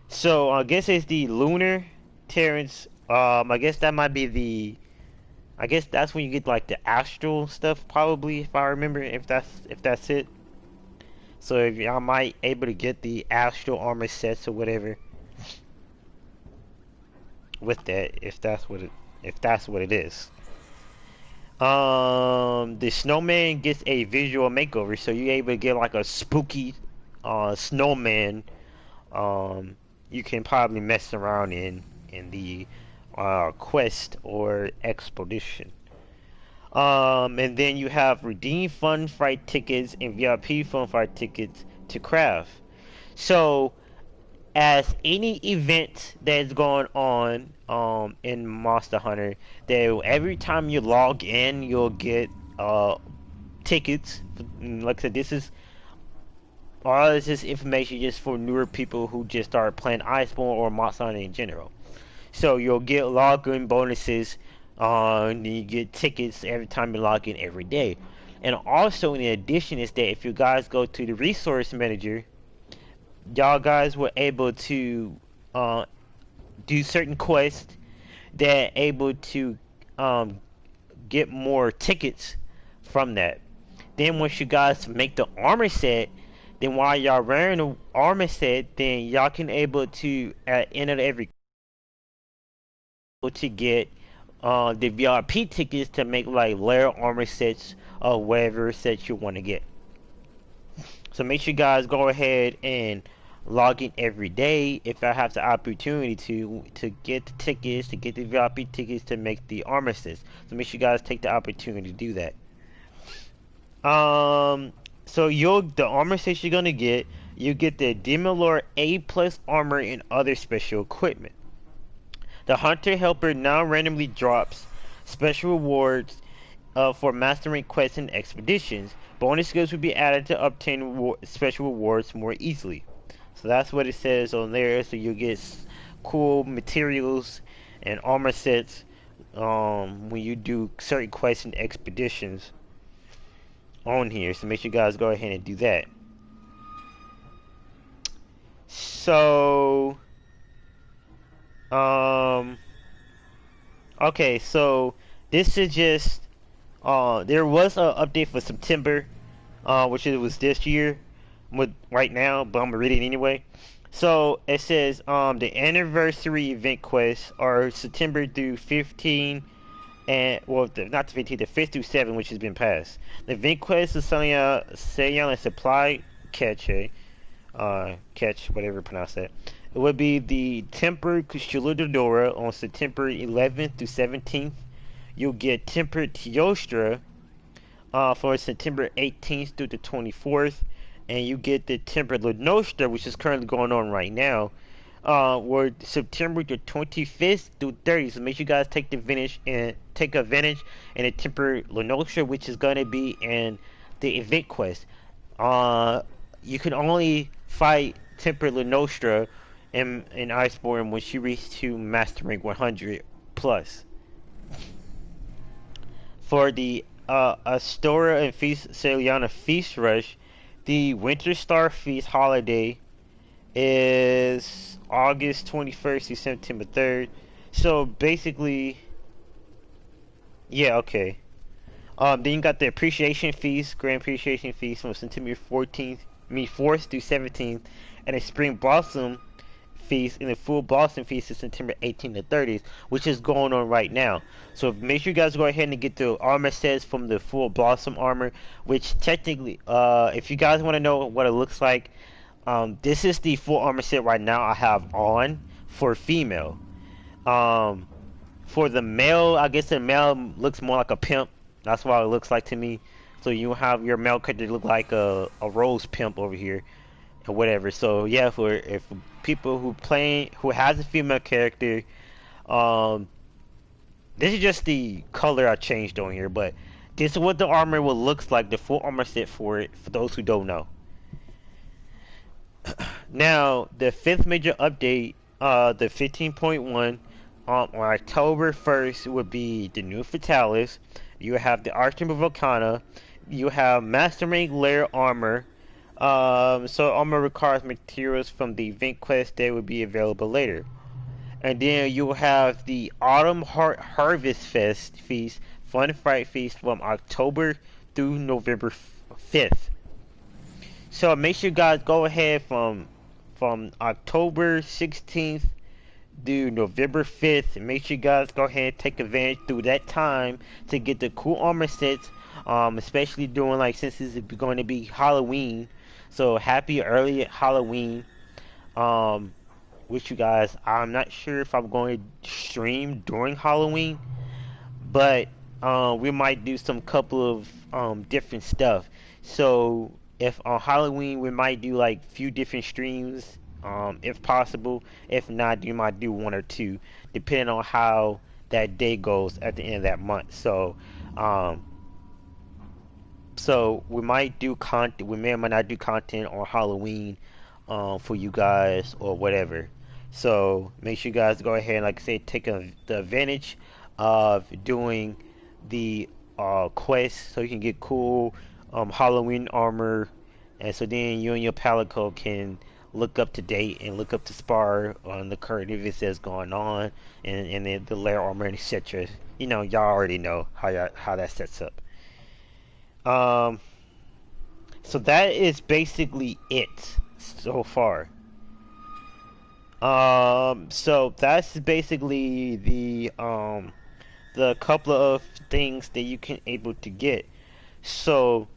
So I guess it's the lunar terrains. I guess that might be the. I guess that's when you get like the astral stuff, probably, if I remember, if that's it. So if y'all might able to get the astral armor sets or whatever with that, if that's what it is. The snowman gets a visual makeover, so you're able to get like a spooky, snowman. You can probably mess around in the quest or expedition. And then you have redeem fun fight tickets and VIP fun fight tickets to craft. So as any event that's going on in Monster Hunter, that every time you log in you'll get tickets. Like I said, this is all this is information just for newer people who just started playing Iceborne or Monster Hunter in general. So you'll get login bonuses, and you get tickets every time you log in every day. And also in addition is that if you guys go to the resource manager, y'all guys were able to uh, do certain quests that able to um, get more tickets from that. Then once you guys make the armor set, then while y'all wearing the armor set, then y'all can able to at the end of every to get the VIP tickets to make like layer armor sets or whatever sets you want to get. So make sure you guys go ahead and log in every day if I have the opportunity to get the tickets, to get the VIP tickets to make the armor sets. So make sure you guys take the opportunity to do that. So the armor sets you're gonna get, you get the Demolor A plus armor and other special equipment. The Hunter Helper now randomly drops special rewards for mastering quests and expeditions. Bonus skills will be added to obtain special rewards more easily. So that's what it says on there. So you get cool materials and armor sets when you do certain quests and expeditions on here. So make sure you guys go ahead and do that. So okay, so this is just there was an update for September, which it was this year, with right now, but I'm gonna read it anyway. So it says the anniversary event quests are September through 15, and well, not the 15, the 5th through 7, which has been passed. The event quest is selling a supply catch, whatever you pronounce that. It would be the Tempered Kushiladora on September 11th to 17th. You'll get Tempered Teostra for September 18th through the 24th. And you get the Tempered Lenostra, which is currently going on right now, were September the 25th through 30th. So make sure you guys take advantage and the Tempered Lenostra, which is going to be in the event quest. You can only fight Tempered Lenostra in Iceborne when she reaches to Master Rank 100 plus. For the Astora and Feast Celiana Feast Rush, the Winter Star Feast holiday is August 21st to September 3rd. So basically, yeah, okay. Then you got the Appreciation Feast, Grand Appreciation Feast from September 4th through 17th, and a Spring Blossom Feast and the Full Blossom Feast is September 18th to 30th, which is going on right now. So make sure you guys go ahead and get the armor sets from the Full Blossom armor, which technically, if you guys want to know what it looks like, this is the full armor set right now I have on for female. For the male, I guess the male looks more like a pimp. That's what it looks like to me. So you have your male character look like a rose pimp over here, or whatever. So yeah, if people who has a female character, This is just the color I changed on here, but this is what the armor will looks like, the full armor set for it, for those who don't know. Now, the fifth major update, the 15.1, on October 1st would be the new Fatalis. You have the Archimber Volcana. You have Master Rank Layer Armor. So armor requires materials from the event quest that will be available later. And then you will have the Autumn Harvest Feast, Fun Fright Feast from October through November 5th. So make sure you guys go ahead from October 16th through November 5th. Make sure you guys go ahead and take advantage through that time to get the cool armor sets. Especially during, like, since this is going to be Halloween. So happy early Halloween. With you guys. I'm not sure if I'm going to stream during Halloween, but we might do some couple of different stuff. So if on Halloween we might do like few different streams, if possible. If not, you might do one or two, depending on how that day goes at the end of that month. So we might do content. We may or may not do content on Halloween, for you guys or whatever. So make sure you guys go ahead and, like I said, take the advantage of doing the quest so you can get cool Halloween armor, and so then you and your Palico can look up to date and look up to spar on the current events that's going on, and the layer armor and etc. You know, y'all already know how that sets up. Um, so that is basically it so far. So that's basically the couple of things that you can able to get. So,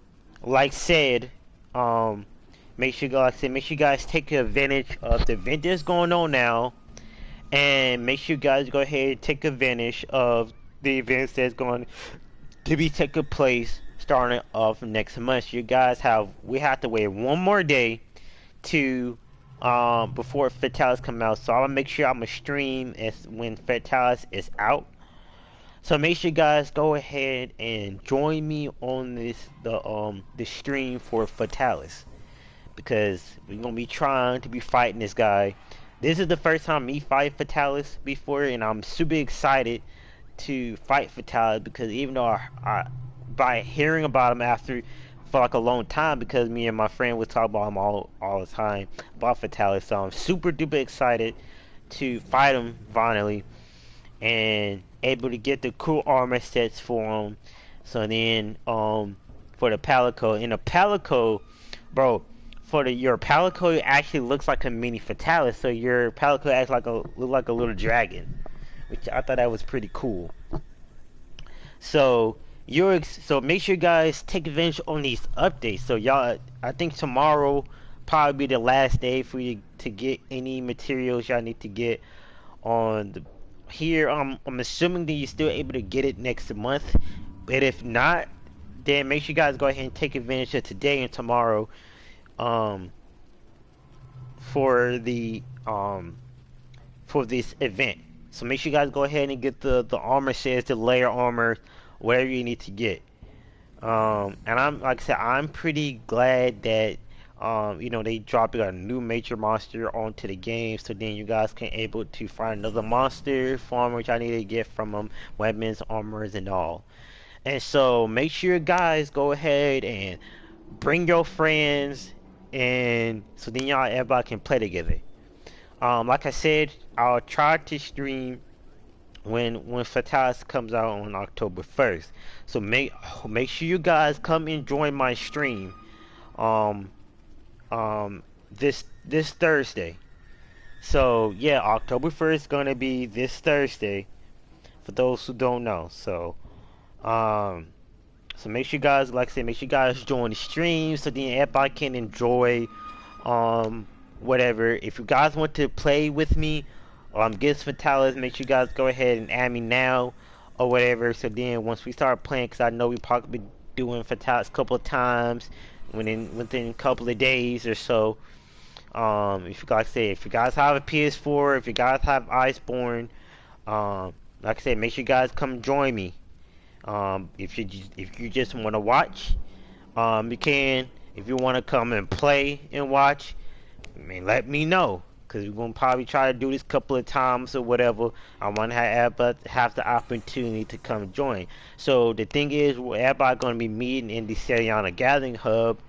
like said, make sure, like I said, make sure you guys take advantage of the event that's going on now, and make sure you guys go ahead and take advantage of the events that's going to be taking place starting off next month. We have to wait one more day to before Fatalis come out. So I'm gonna make sure I'm gonna stream as when Fatalis is out. So make sure you guys go ahead and join me on the stream for Fatalis, because we're gonna be trying to be fighting this guy. This is the first time me fight Fatalis before, and I'm super excited to fight Fatalis, because even though by hearing about him after for like a long time, because me and my friend would talk about him all the time about Fatalis, so I'm super duper excited to fight him finally and able to get the cool armor sets for him. So then for the Palico, in the Palico, bro, your Palico actually looks like a mini Fatalis, so your Palico acts like a little dragon, which I thought that was pretty cool. So so make sure you guys take advantage on these updates. So y'all, I think tomorrow probably be the last day for you to get any materials y'all need to get on the here. I'm assuming that you're still able to get it next month, but if not, then make sure you guys go ahead and take advantage of today and tomorrow for the for this event. So make sure you guys go ahead and get the armor sets, the layer armor, whatever you need to get. And I'm, like I said, I'm pretty glad that they dropped a new major monster onto the game, so then you guys can able to find another monster farm which I need to get from them, weapons, armors, and all. And so make sure you guys go ahead and bring your friends, and so then everybody can play together. Like I said, I'll try to stream when Fatalis comes out on October 1st. So make sure you guys come and join my stream um this Thursday. So yeah, October 1st is gonna be this Thursday for those who don't know. Um so make sure you guys, like I said, make sure you guys join the stream so then everybody can enjoy whatever. If you guys want to play with me against Fatalis, make sure you guys go ahead and add me now or whatever. So then once we start playing, because I know we probably be doing Fatalis a couple of times within a couple of days or so. If you guys have a PS4, if you guys have Iceborne, Like I said, make sure you guys come join me. If you just want to watch, you can. If you want to come and play and watch, I mean, let me know. Cause we're gonna probably try to do this a couple of times or whatever. I want to have the opportunity to come join. So the thing is, we're everybody gonna be meeting in the Seriana Gathering Hub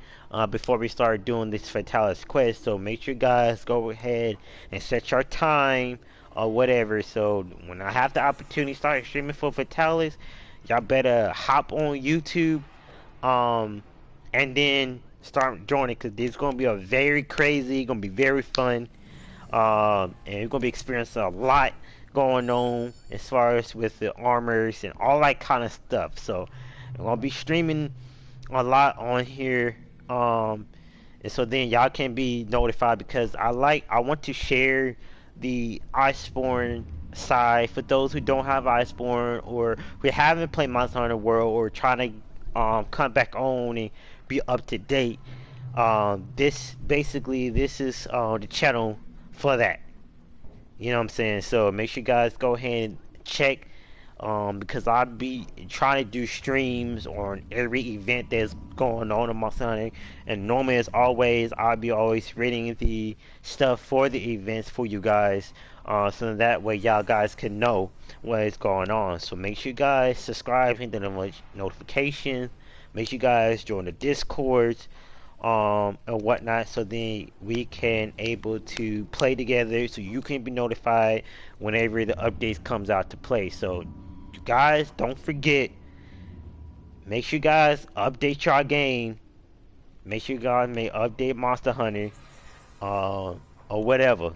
before we start doing this Fatalis quest. So make sure you guys go ahead and set your time or whatever. So when I have the opportunity to start streaming for Fatalis, y'all better hop on YouTube, and then start joining, because this is gonna be a very crazy, gonna be very fun, and you're gonna be experiencing a lot going on as far as with the armors and all that kind of stuff. So I'm gonna be streaming a lot on here, and so then y'all can be notified, because I want to share the Iceborne side for those who don't have Iceborne or who haven't played Monster Hunter World or trying to come back on and be up to date. This is the channel for that. You know what I'm saying? So make sure you guys go ahead and check, because I'll be trying to do streams on every event that's going on in Monster Hunter, and normally as always I'll be always reading the stuff for the events for you guys, so that way y'all guys can know what is going on. So make sure you guys subscribe, hit the notifications, make sure you guys join the Discords, and whatnot, so then we can able to play together, so you can be notified whenever the updates comes out to play. So you guys don't forget, make sure you guys update your game, make sure you guys may update Monster Hunter, or whatever,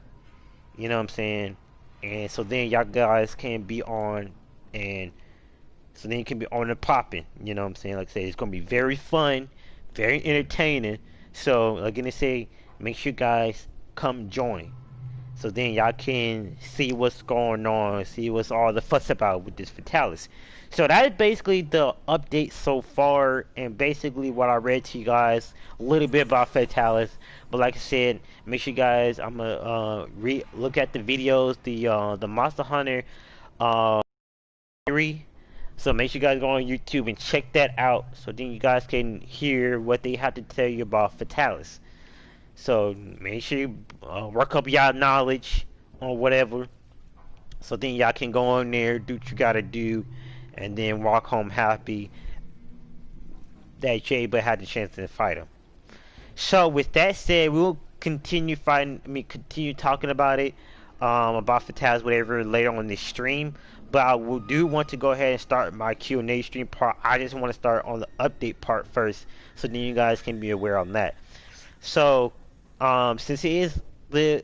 you know what I'm saying, and so then y'all guys can be on, and so then you can be on and popping, you know what I'm saying. Like I say, it's gonna be very fun, very entertaining. So like I say, make sure you guys come join, so then y'all can see what's going on, see what's all the fuss about with this Fatalis. So that is basically the update so far, and basically what I read to you guys a little bit about Fatalis. But like I said, make sure you guys, I'm gonna look at the videos, the Monster Hunter theory. So make sure you guys go on YouTube and check that out, so then you guys can hear what they have to tell you about Fatalis. So make sure you work up y'all knowledge or whatever, so then y'all can go on there, do what you gotta do, and then walk home happy that you able had the chance to fight him. So with that said, we'll continue fighting. I mean, continue talking about it, about Fatalis, whatever, later on this stream. But I do want to go ahead and start my Q&A stream part. I just want to start on the update part first, so then you guys can be aware on that. So, since it is the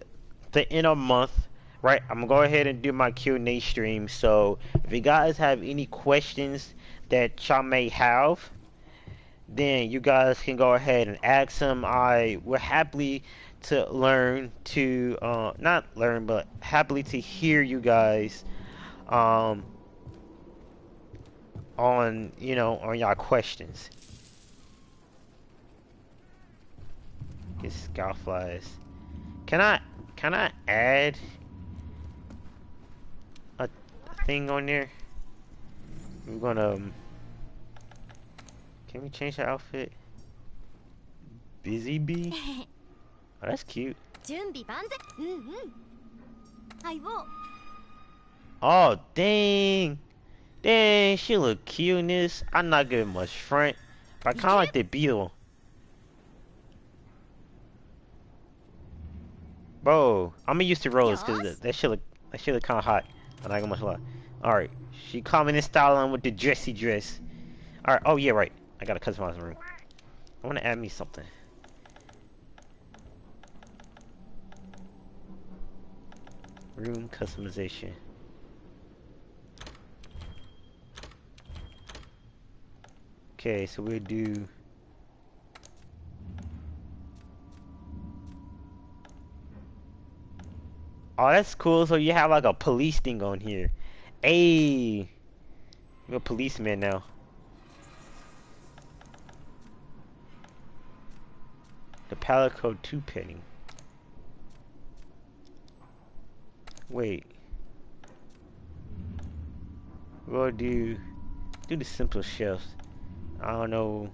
end of month, right? I'm gonna go ahead and do my Q&A stream. So, if you guys have any questions that y'all may have, then you guys can go ahead and ask them. I will happily to learn to not learn, but happily to hear you guys on on y'all questions. Get scoutflies. Can I add a thing on there? We're gonna can we change the outfit? Busy bee? Oh, that's cute. Oh, dang. Dang, she look cute in this. I'm not getting much front, but I kind of like the beetle. Bro, I'm gonna use the rose because that shit look kind of hot. I'm not gonna much lie. All right, she coming in styling with the dressy dress. All right. Oh yeah, right. I gotta customize the room. I want to add me something. Room customization. Okay, so we'll do. Oh, that's cool. So you have like a police thing on here. Hey, you're a policeman now. The palette code 2 penny. Wait. We'll do the simple shifts. I don't know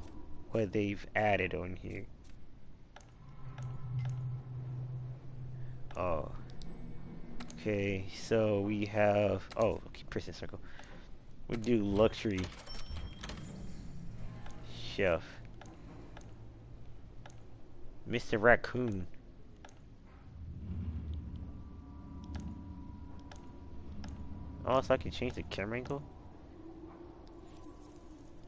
what they've added on here. Oh. Okay, so we have, oh, keep pressing circle. We do luxury chef. Mr. Raccoon. Oh, so I can change the camera angle?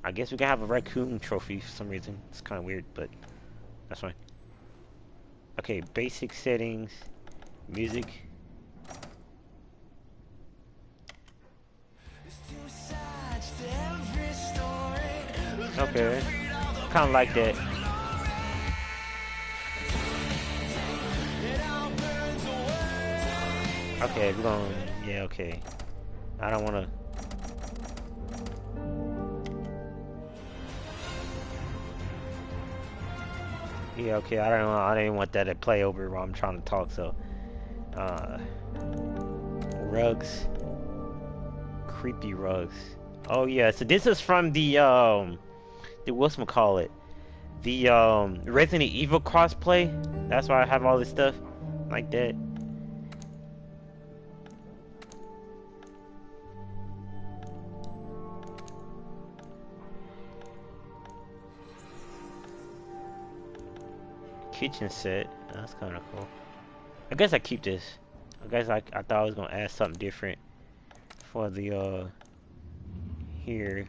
I guess we can have a raccoon trophy for some reason. It's kind of weird, but that's fine. Okay, basic settings, music. Okay, kind of like that. Okay, we're going, yeah, okay. I don't want to. Yeah, okay, I don't know. I didn't want that to play over while I'm trying to talk, so. Rugs. Creepy rugs. Oh, yeah, so this is from the whatchamacallit? The, Resident Evil crossplay. That's why I have all this stuff like that. Kitchen set. That's kind of cool. I guess I keep this. I guess I thought I was gonna add something different for the here,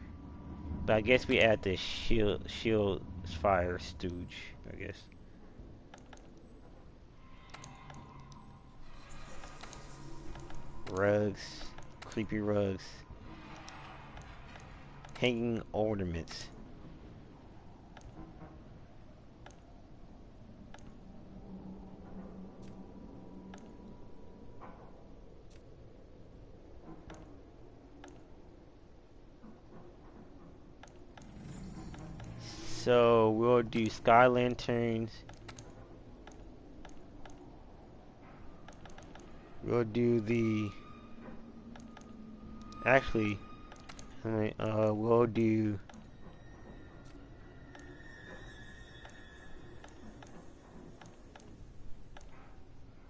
but I guess we add the shield fire stooge. I guess. Rugs, creepy rugs, hanging ornaments. So we'll do sky lanterns. We'll do the. Actually, we'll do.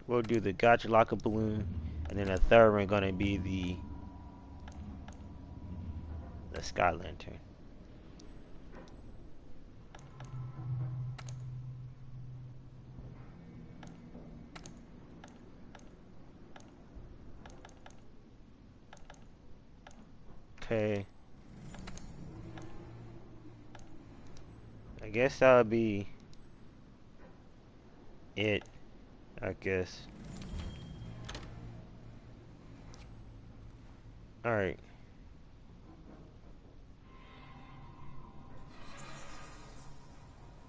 We'll do the gotcha locker balloon, and then the third one gonna be the sky lantern. Okay. I guess that'll be it. I guess. Alright.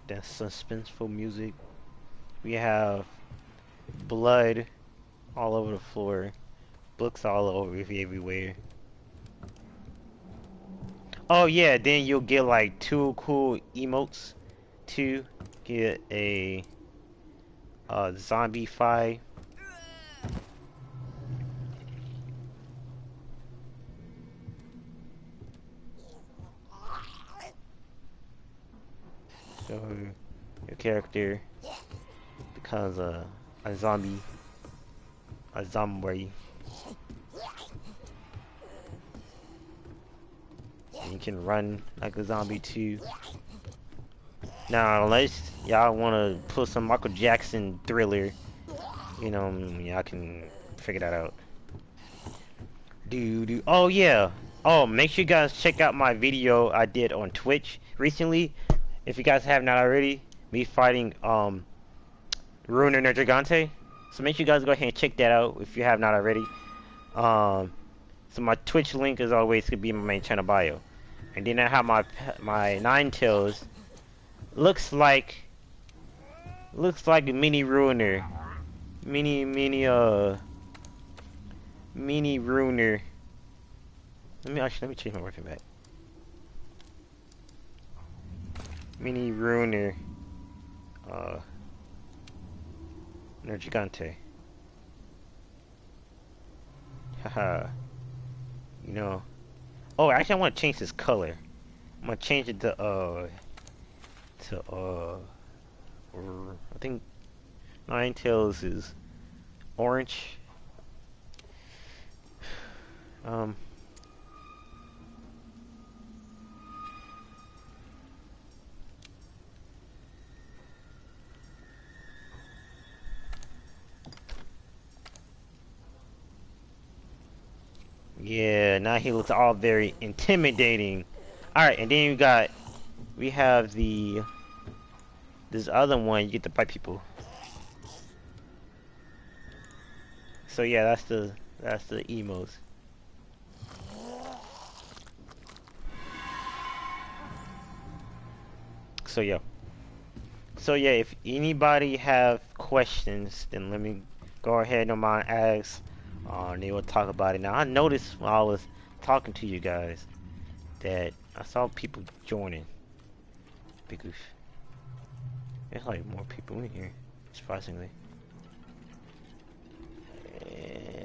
That's suspenseful music. We have blood all over the floor. Books all over everywhere. Oh yeah, then you'll get like 2 cool emotes. To get a zombie fight. So your character becomes a zombie, a zombie. And you can run like a zombie too. Now, unless y'all want to put some Michael Jackson Thriller, you know, y'all can figure that out. Oh yeah. Oh, make sure you guys check out my video I did on Twitch recently. If you guys have not already, me fighting Ruiner Gigante. So make sure you guys go ahead and check that out if you have not already. So my Twitch link as always could be in my main channel bio. And then I have my Ninetales. Looks like a mini Ruiner. Mini Ruiner. Let me change my weapon back. Mini Ruiner. Gigante. Haha. You know, Oh, actually, I want to change this color. I'm gonna change it to I think Nine Tails is orange. Um. Yeah, now he looks all very intimidating. Alright, and then we have this other one, you get to bite people. So yeah, that's the emos. So yeah. So yeah, if anybody have questions, then let me go ahead and mind ask. And they will talk about it. Now I noticed while I was talking to you guys that I saw people joining. Because there's like more people in here, surprisingly.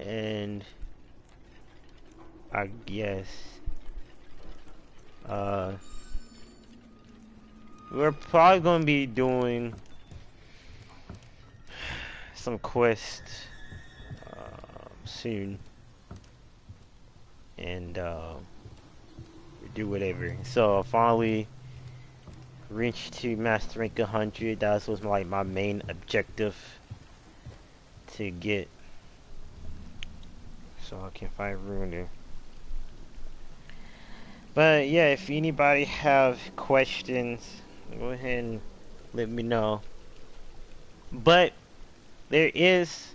And I guess we're probably gonna be doing some quests soon, and do whatever. So I finally reached to Master Rank 100. That was like my main objective to get. So I can find room there. But yeah, if anybody have questions, go ahead and let me know. But there is,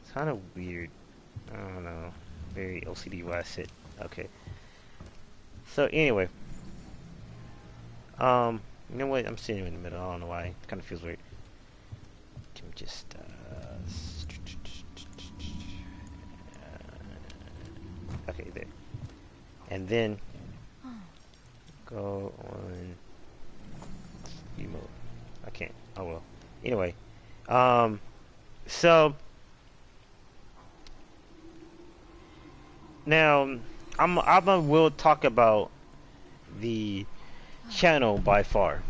it's kind of weird. I don't know. Very OCD what I said. Okay. So anyway, you know what? I'm sitting in the middle. I don't know why. It kind of feels weird. Can we just okay, there. And then go on emote. I can't. Oh well. Anyway, so now I will talk about the channel by far.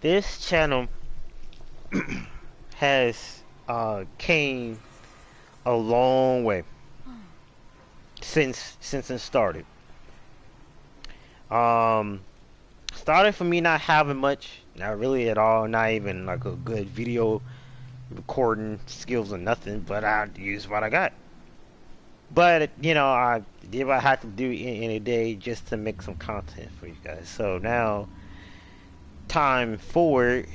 This channel has came a long way since it started. Started from me not having much, not really at all, not even like a good video recording skills or nothing, but I used what I got. But you know, I did what I had to do in a day just to make some content for you guys. So now, time forward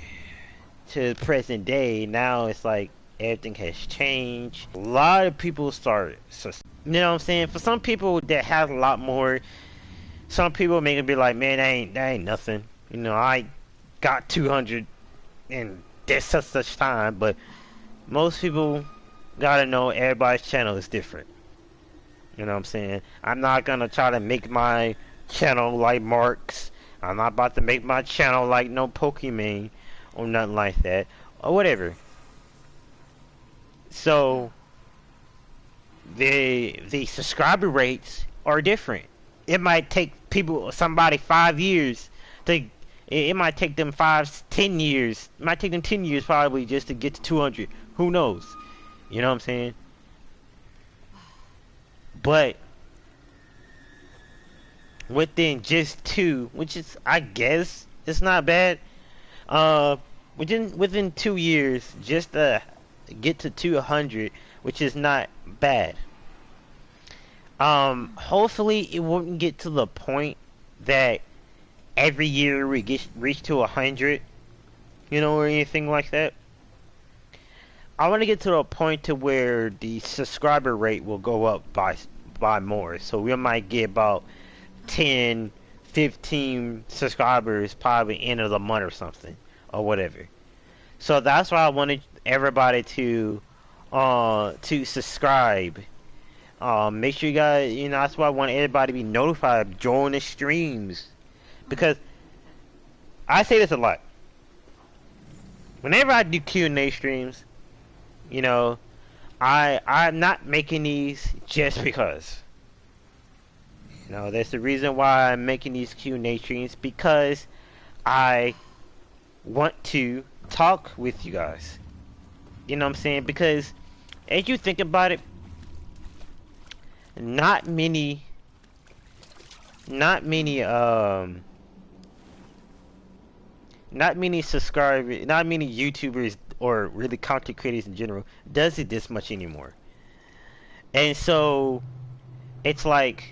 to the present day, now it's like everything has changed. A lot of people started, so you know what I'm saying? For some people that have a lot more, some people may be like, man, that ain't nothing. You know, I got 200 in this such time, but most people gotta know everybody's channel is different. You know what I'm saying? I'm not gonna try to make my channel like Mark's. I'm not about to make my channel like no Pokemon or nothing like that, or whatever. So the subscriber rates are different. It might take somebody 5 years to. It might take them 10 years. It might take them 10 years probably just to get to 200. Who knows? You know what I'm saying? But within just 2, which is, I guess, it's not bad. Within 2 years, just to get to 200, which is not bad. Hopefully it wouldn't get to the point that every year we reach to 100, you know, or anything like that. I want to get to a point to where the subscriber rate will go up by more. So we might get about 10, 15 subscribers probably end of the month or something, or whatever. So that's why I wanted everybody to subscribe. Make sure you guys, you know, that's why I want everybody to be notified, join the streams, because I say this a lot. whenever I do Q&A streams, you know, I'm not making these just because. You know, that's the reason why I'm making these Q&A streams, because I want to talk with you guys. You know what I'm saying? Because as you think about it, not many, not many, not many subscribers, not many YouTubers or really content creators in general does it this much anymore. And so it's like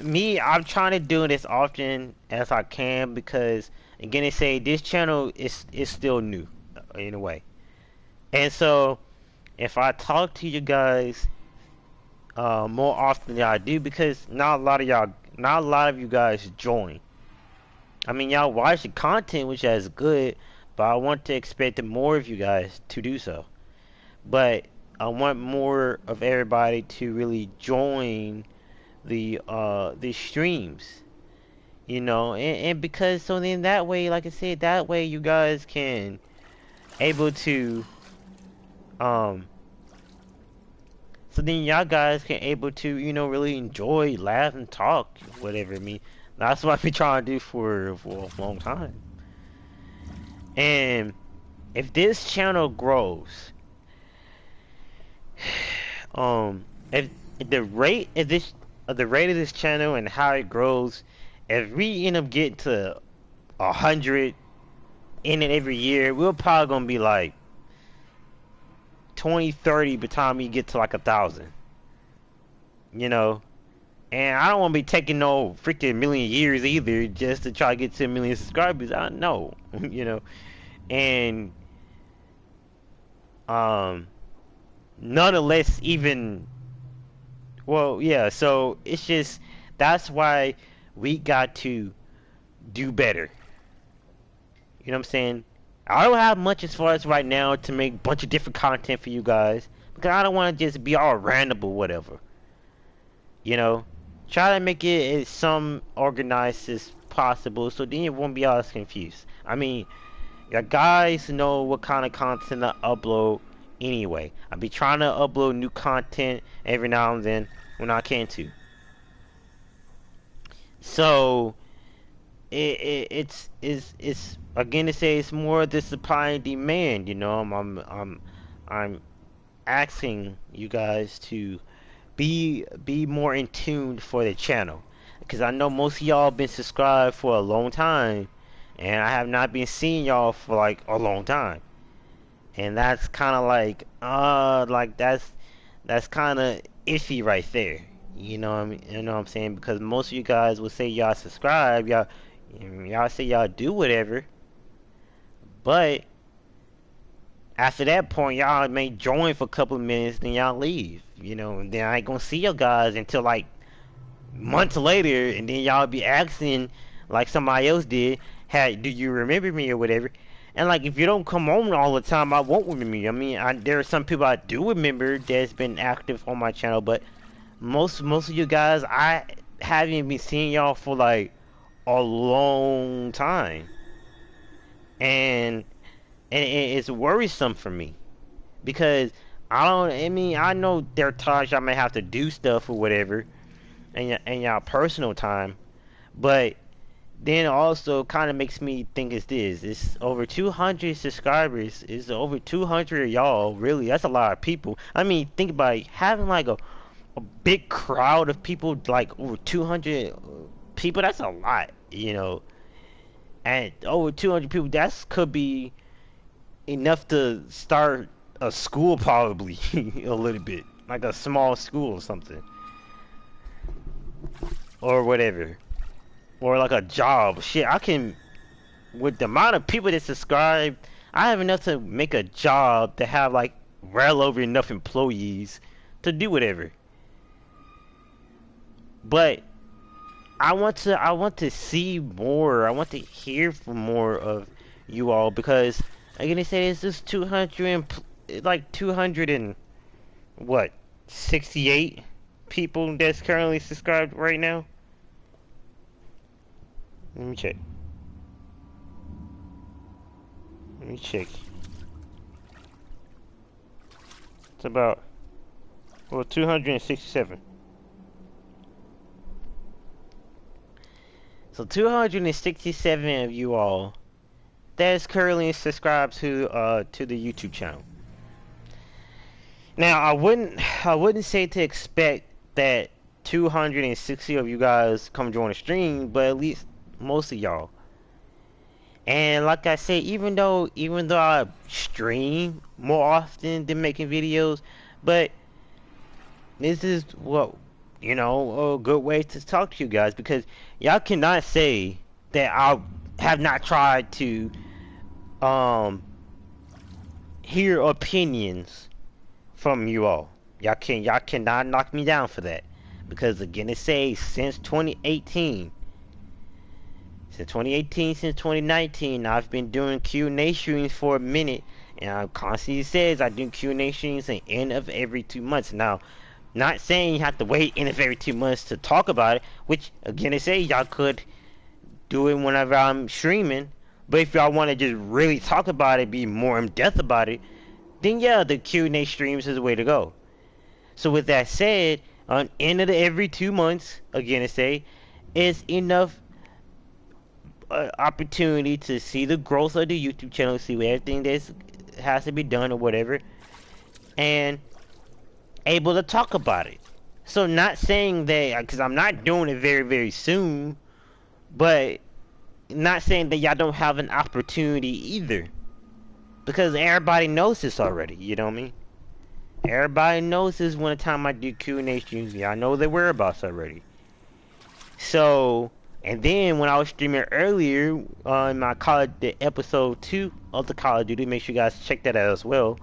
me, I'm trying to do it as often as I can, because again, they say this channel is still new in a way. And so if I talk to you guys more often than I do, because not a lot of y'all, not a lot of you guys join. I mean, y'all watch the content, which is good, but I want to expect more of you guys to do so. But I want more of everybody to really join the streams, you know, and because so then that way, like I said, that way you guys can able to um so then y'all guys can able to, you know, really enjoy, laugh, and talk, whatever. I mean, that's what I've been trying to do for a long time. And if this channel grows, um, if the rate of this, the rate of this channel and how it grows, if we end up getting to 100 in it every year, we're probably gonna be like 20, 30 by the time we get to like 1,000. You know, and I don't want to be taking no freaking million years either just to try to get to 1,000,000 subscribers. I know, you know, and um, nonetheless, even well, yeah. So it's just that's why we got to do better. You know what I'm saying? I don't have much as far as right now to make a bunch of different content for you guys, because I don't want to just be all random or whatever. You know, try to make it as some organized as possible, so then you won't be all confused. I mean, you guys know what kind of content I upload anyway. I be trying to upload new content every now and then when I can to. So it's again to say it's more the supply and demand. You know, I'm asking you guys to be more in tune for the channel, because I know most of y'all been subscribed for a long time, and I have not been seeing y'all for like a long time, and that's kind of like that's kind of iffy right there. You know what I mean? You know what I'm saying? Because most of you guys will say y'all subscribe, y'all say y'all do whatever, but after that point, y'all may join for a couple of minutes, then y'all leave. You know, and then I ain't gonna see you guys until like months later, and then y'all be asking like somebody else did, "Hey, do you remember me or whatever?" And like, if you don't come on all the time, I won't remember you. I mean, there are some people I do remember that's been active on my channel, but most of you guys, I haven't been seeing y'all for like a long time, and it's worrisome for me, because I don't. I mean, I know there are times y'all may have to do stuff or whatever, and y'all personal time, but then also kind of makes me think it's this. It's over 200 subscribers. It's over 200 of y'all. Really, that's a lot of people. I mean, think about it, having like a big crowd of people, like over 200 people. That's a lot, you know. And over 200 people, that's could be enough to start a school, probably a little bit, like a small school or something, or whatever, or like a job. Shit, I can, with the amount of people that subscribe, I have enough to make a job to have like well over enough employees to do whatever. But I want to see more. I want to hear from more of you all, because I'm gonna say it's just 200 like 200 and what, 68 people that's currently subscribed right now. Let me check. Let me check. It's about, well, 267. So 267 of you all that's currently subscribed to the YouTube channel. Now I wouldn't say to expect that 260 of you guys come join the stream, but at least most of y'all. And like I said, even though I stream more often than making videos, but this is what, you know, a good way to talk to you guys, because y'all cannot say that I have not tried to hear opinions from you all. Y'all cannot knock me down for that, because again, it says since 2018, since 2019, I've been doing Q&A streams for a minute, and I constantly says I do Q&A streams at the end of every 2 months. Now, not saying you have to wait end of every 2 months to talk about it, which again, they say y'all could do it whenever I'm streaming, but if y'all want to just really talk about it, be more in depth about it, then yeah, the Q&A streams is the way to go. So with that said, on end of every 2 months, again, I say, it's enough opportunity to see the growth of the YouTube channel, see everything that has to be done or whatever, and able to talk about it. So not saying that, because I'm not doing it very, very soon, but not saying that y'all don't have an opportunity either, because everybody knows this already, you know what I mean? Everybody knows this when the time I do Q&A streams. Y'all know their whereabouts already. So, and then when I was streaming earlier on my episode 2 of the Call of Duty, make sure you guys check that out as well.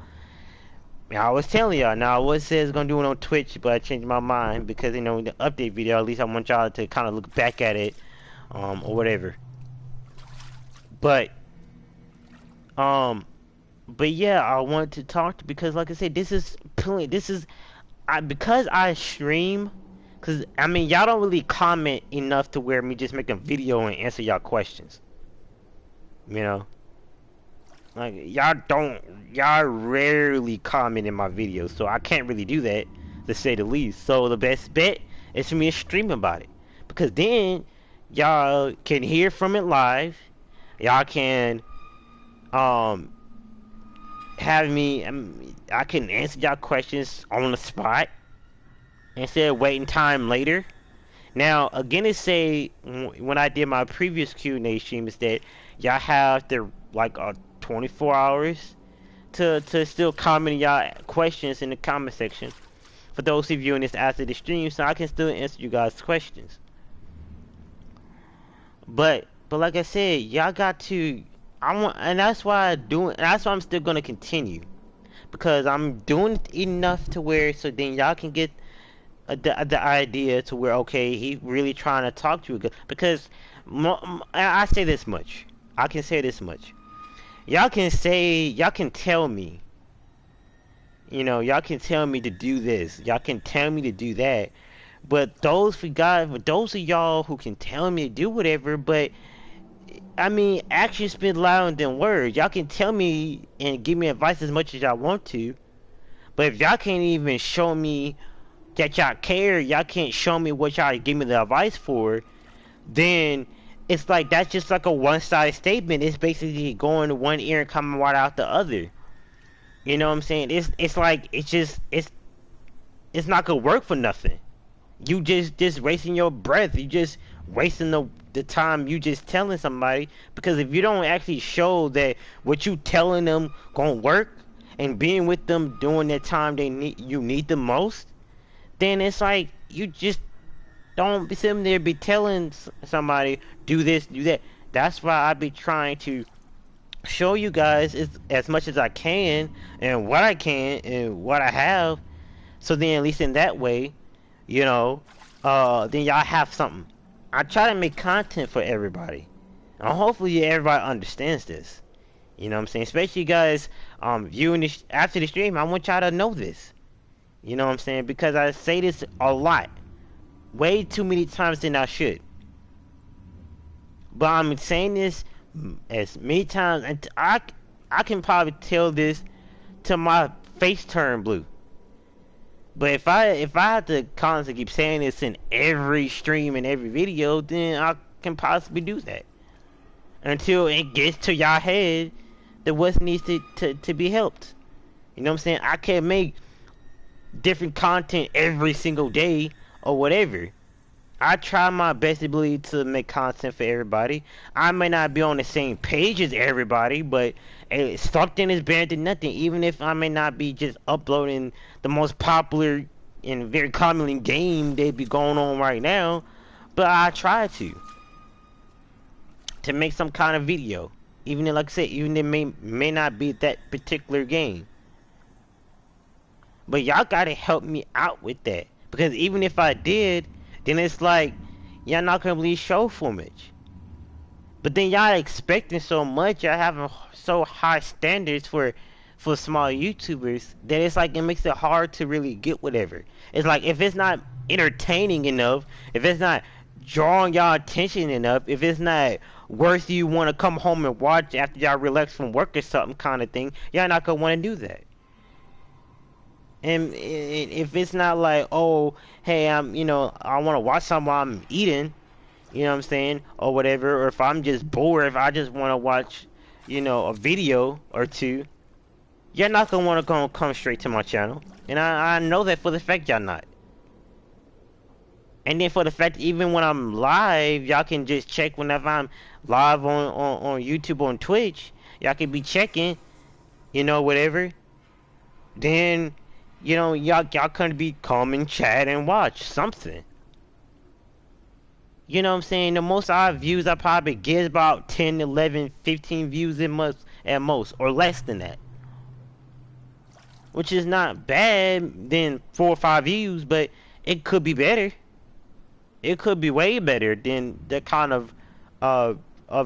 I was telling y'all, now I was says gonna do it on Twitch, but I changed my mind because, you know, the update video, at least I want y'all to kind of look back at it, or whatever. But yeah, I wanted to talk because, like I said, because I stream, because I mean, y'all don't really comment enough to where me just make a video and answer y'all questions, you know. Like, y'all rarely comment in my videos, so I can't really do that, to say the least. So the best bet is for me to stream about it, because then y'all can hear from it live. Y'all can have me, I can answer y'all questions on the spot instead of waiting time later. Now again, it say when I did my previous Q&A stream is that y'all have the 24 hours to still comment y'all questions in the comment section for those of you viewing this after the stream, so I can still answer you guys' questions. But like I said, y'all got to, and that's why that's why I'm still gonna continue, because I'm doing it enough to where, so then y'all can get the idea to where, okay, he really trying to talk to you, because I say this much, I can say this much. Y'all can tell me, you know, y'all can tell me to do this, y'all can tell me to do that, but those of y'all who can tell me to do whatever, but I mean, actions speak louder than words. Y'all can tell me and give me advice as much as y'all want to, but if y'all can't even show me that y'all care, y'all can't show me what y'all give me the advice for, then it's like, that's just like a one-sided statement. It's basically going to one ear and coming right out the other. You know what I'm saying? It's like, it's not gonna work for nothing. You just wasting your breath. You just wasting the time you just telling somebody, because if you don't actually show that what you telling them gonna work and being with them during that time you need the most, then it's like you just don't be sitting there be telling somebody do this, do that. That's why I be trying to show you guys as much as I can and what I can and what I have, so then at least in that way, you know, then y'all have something. I try to make content for everybody, and hopefully everybody understands this. You know what I'm saying? Especially you guys viewing this after the stream. I want y'all to know this. You know what I'm saying? Because I say this a lot, way too many times than I should. But I'm saying this as many times, and I can probably tell this till my face turn blue. But if I have to constantly keep saying this in every stream and every video, then I can possibly do that until it gets to y'all head that what needs to be helped. You know what I'm saying? I can't make different content every single day or whatever. I try my best ability to make content for everybody. I may not be on the same page as everybody, but something is better than nothing. Even if I may not be just uploading the most popular and very commonly game that be going on right now, but I try to make some kind of video. Even if, like I said, even if it may not be that particular game. But y'all gotta help me out with that. Because even if I did, then it's like, y'all not gonna really show footage. But then y'all expecting so much, y'all having so high standards for small YouTubers, that it's like, it makes it hard to really get whatever. It's like, if it's not entertaining enough, if it's not drawing y'all attention enough, if it's not worth you want to come home and watch after y'all relax from work or something kind of thing, y'all not gonna want to do that. And if it's not like, oh, hey, I want to watch something while I'm eating, you know what I'm saying, or whatever, or if I'm just bored, if I just want to watch, a video or two, you're not going to want to come straight to my channel. And I know that for the fact y'all not. And then for the fact, even when I'm live, y'all can just check whenever I'm live on YouTube, on Twitch, y'all can be checking, whatever. Then, y'all couldn't be come and chat and watch something. You know what I'm saying? The most views I probably get is about 10, 11, 15 views at most, or less than that. Which is not bad than 4 or 5 views, but it could be better. It could be way better than the kind of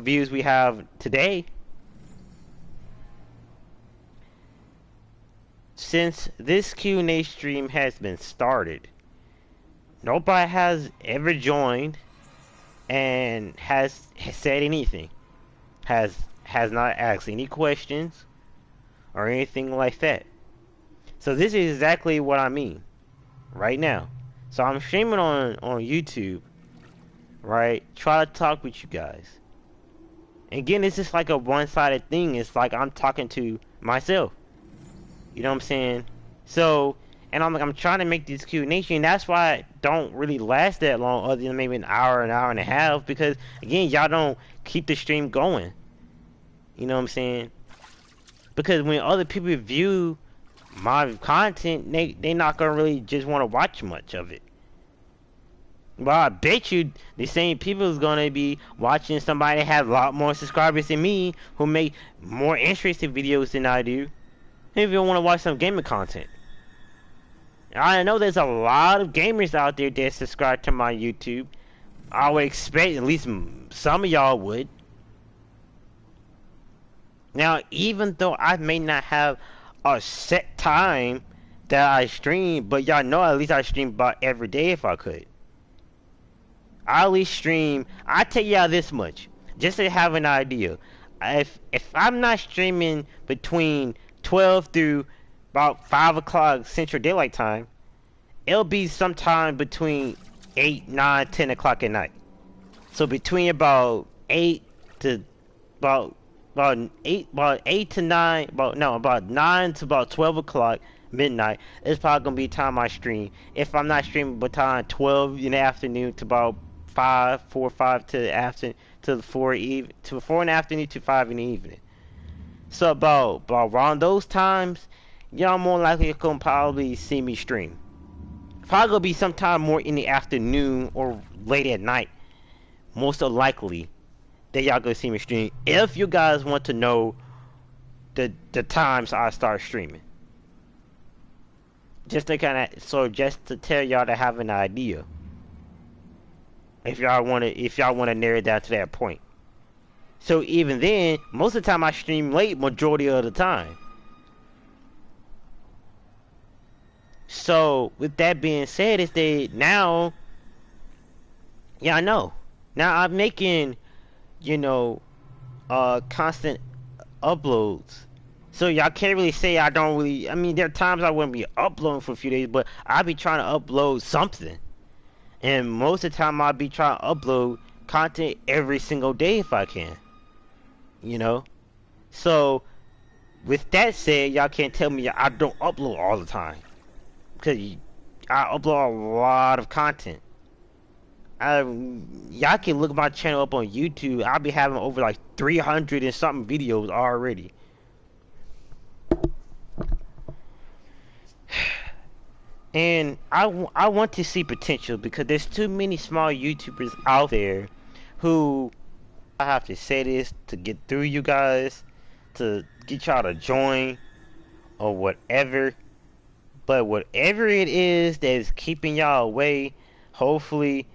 views we have today. Since this Q&A stream has been started, nobody has ever joined and has said anything, has not asked any questions or anything like that. So this is exactly what I mean right now. So I'm streaming on YouTube, right? Try to talk with you guys. Again, it's just like a one-sided thing. It's like I'm talking to myself. You know what I'm saying? So, and I'm trying to make this Q&A stream. That's why it don't really last that long, other than maybe an hour and a half. Because again, y'all don't keep the stream going. You know what I'm saying? Because when other people view my content, they not gonna really just want to watch much of it. But I bet you the same people is gonna be watching somebody that has a lot more subscribers than me, who make more interesting videos than I do. If you want to watch some gaming content, I know there's a lot of gamers out there that subscribe to my YouTube. I would expect at least some of y'all would. Now, even though I may not have a set time that I stream, but y'all know at least I stream about every day if I could. I at least stream. I tell y'all this much, just to have an idea. If I'm not streaming between 12 through about 5 o'clock Central Daylight Time, it'll be sometime between 8, 9, 10 o'clock at night. So between about 8 to about 8 to 9, about 9 to about 12 o'clock midnight is probably gonna be the time I stream. If I'm not streaming between 12 in the afternoon to about 4 or 5 to 4 in the afternoon to 5 in the evening. So about around those times, y'all more likely gonna probably see me stream. Probably gonna be sometime more in the afternoon or late at night. Most likely that y'all gonna see me stream. If you guys want to know the times I start streaming, just to tell y'all to have an idea. If y'all wanna narrow it down to that point. So even then, most of the time I stream late majority of the time. So with that being said, is that now, yeah, I know. Now I'm making, constant uploads So y'all can't really say I don't really. I mean, there are times I wouldn't be uploading for a few days, but I'll be trying to upload something. And most of the time, I'll be trying to upload content every single day if I can. You know? So, with that said, y'all can't tell me I don't upload all the time. Because I upload a lot of content. Y'all can look my channel up on YouTube. I'll be having over like 300 and something videos already. And I want to see potential because there's too many small YouTubers out there who, I have to say this to get through you guys, to get y'all to join or whatever. But whatever it is that is keeping y'all away, hopefully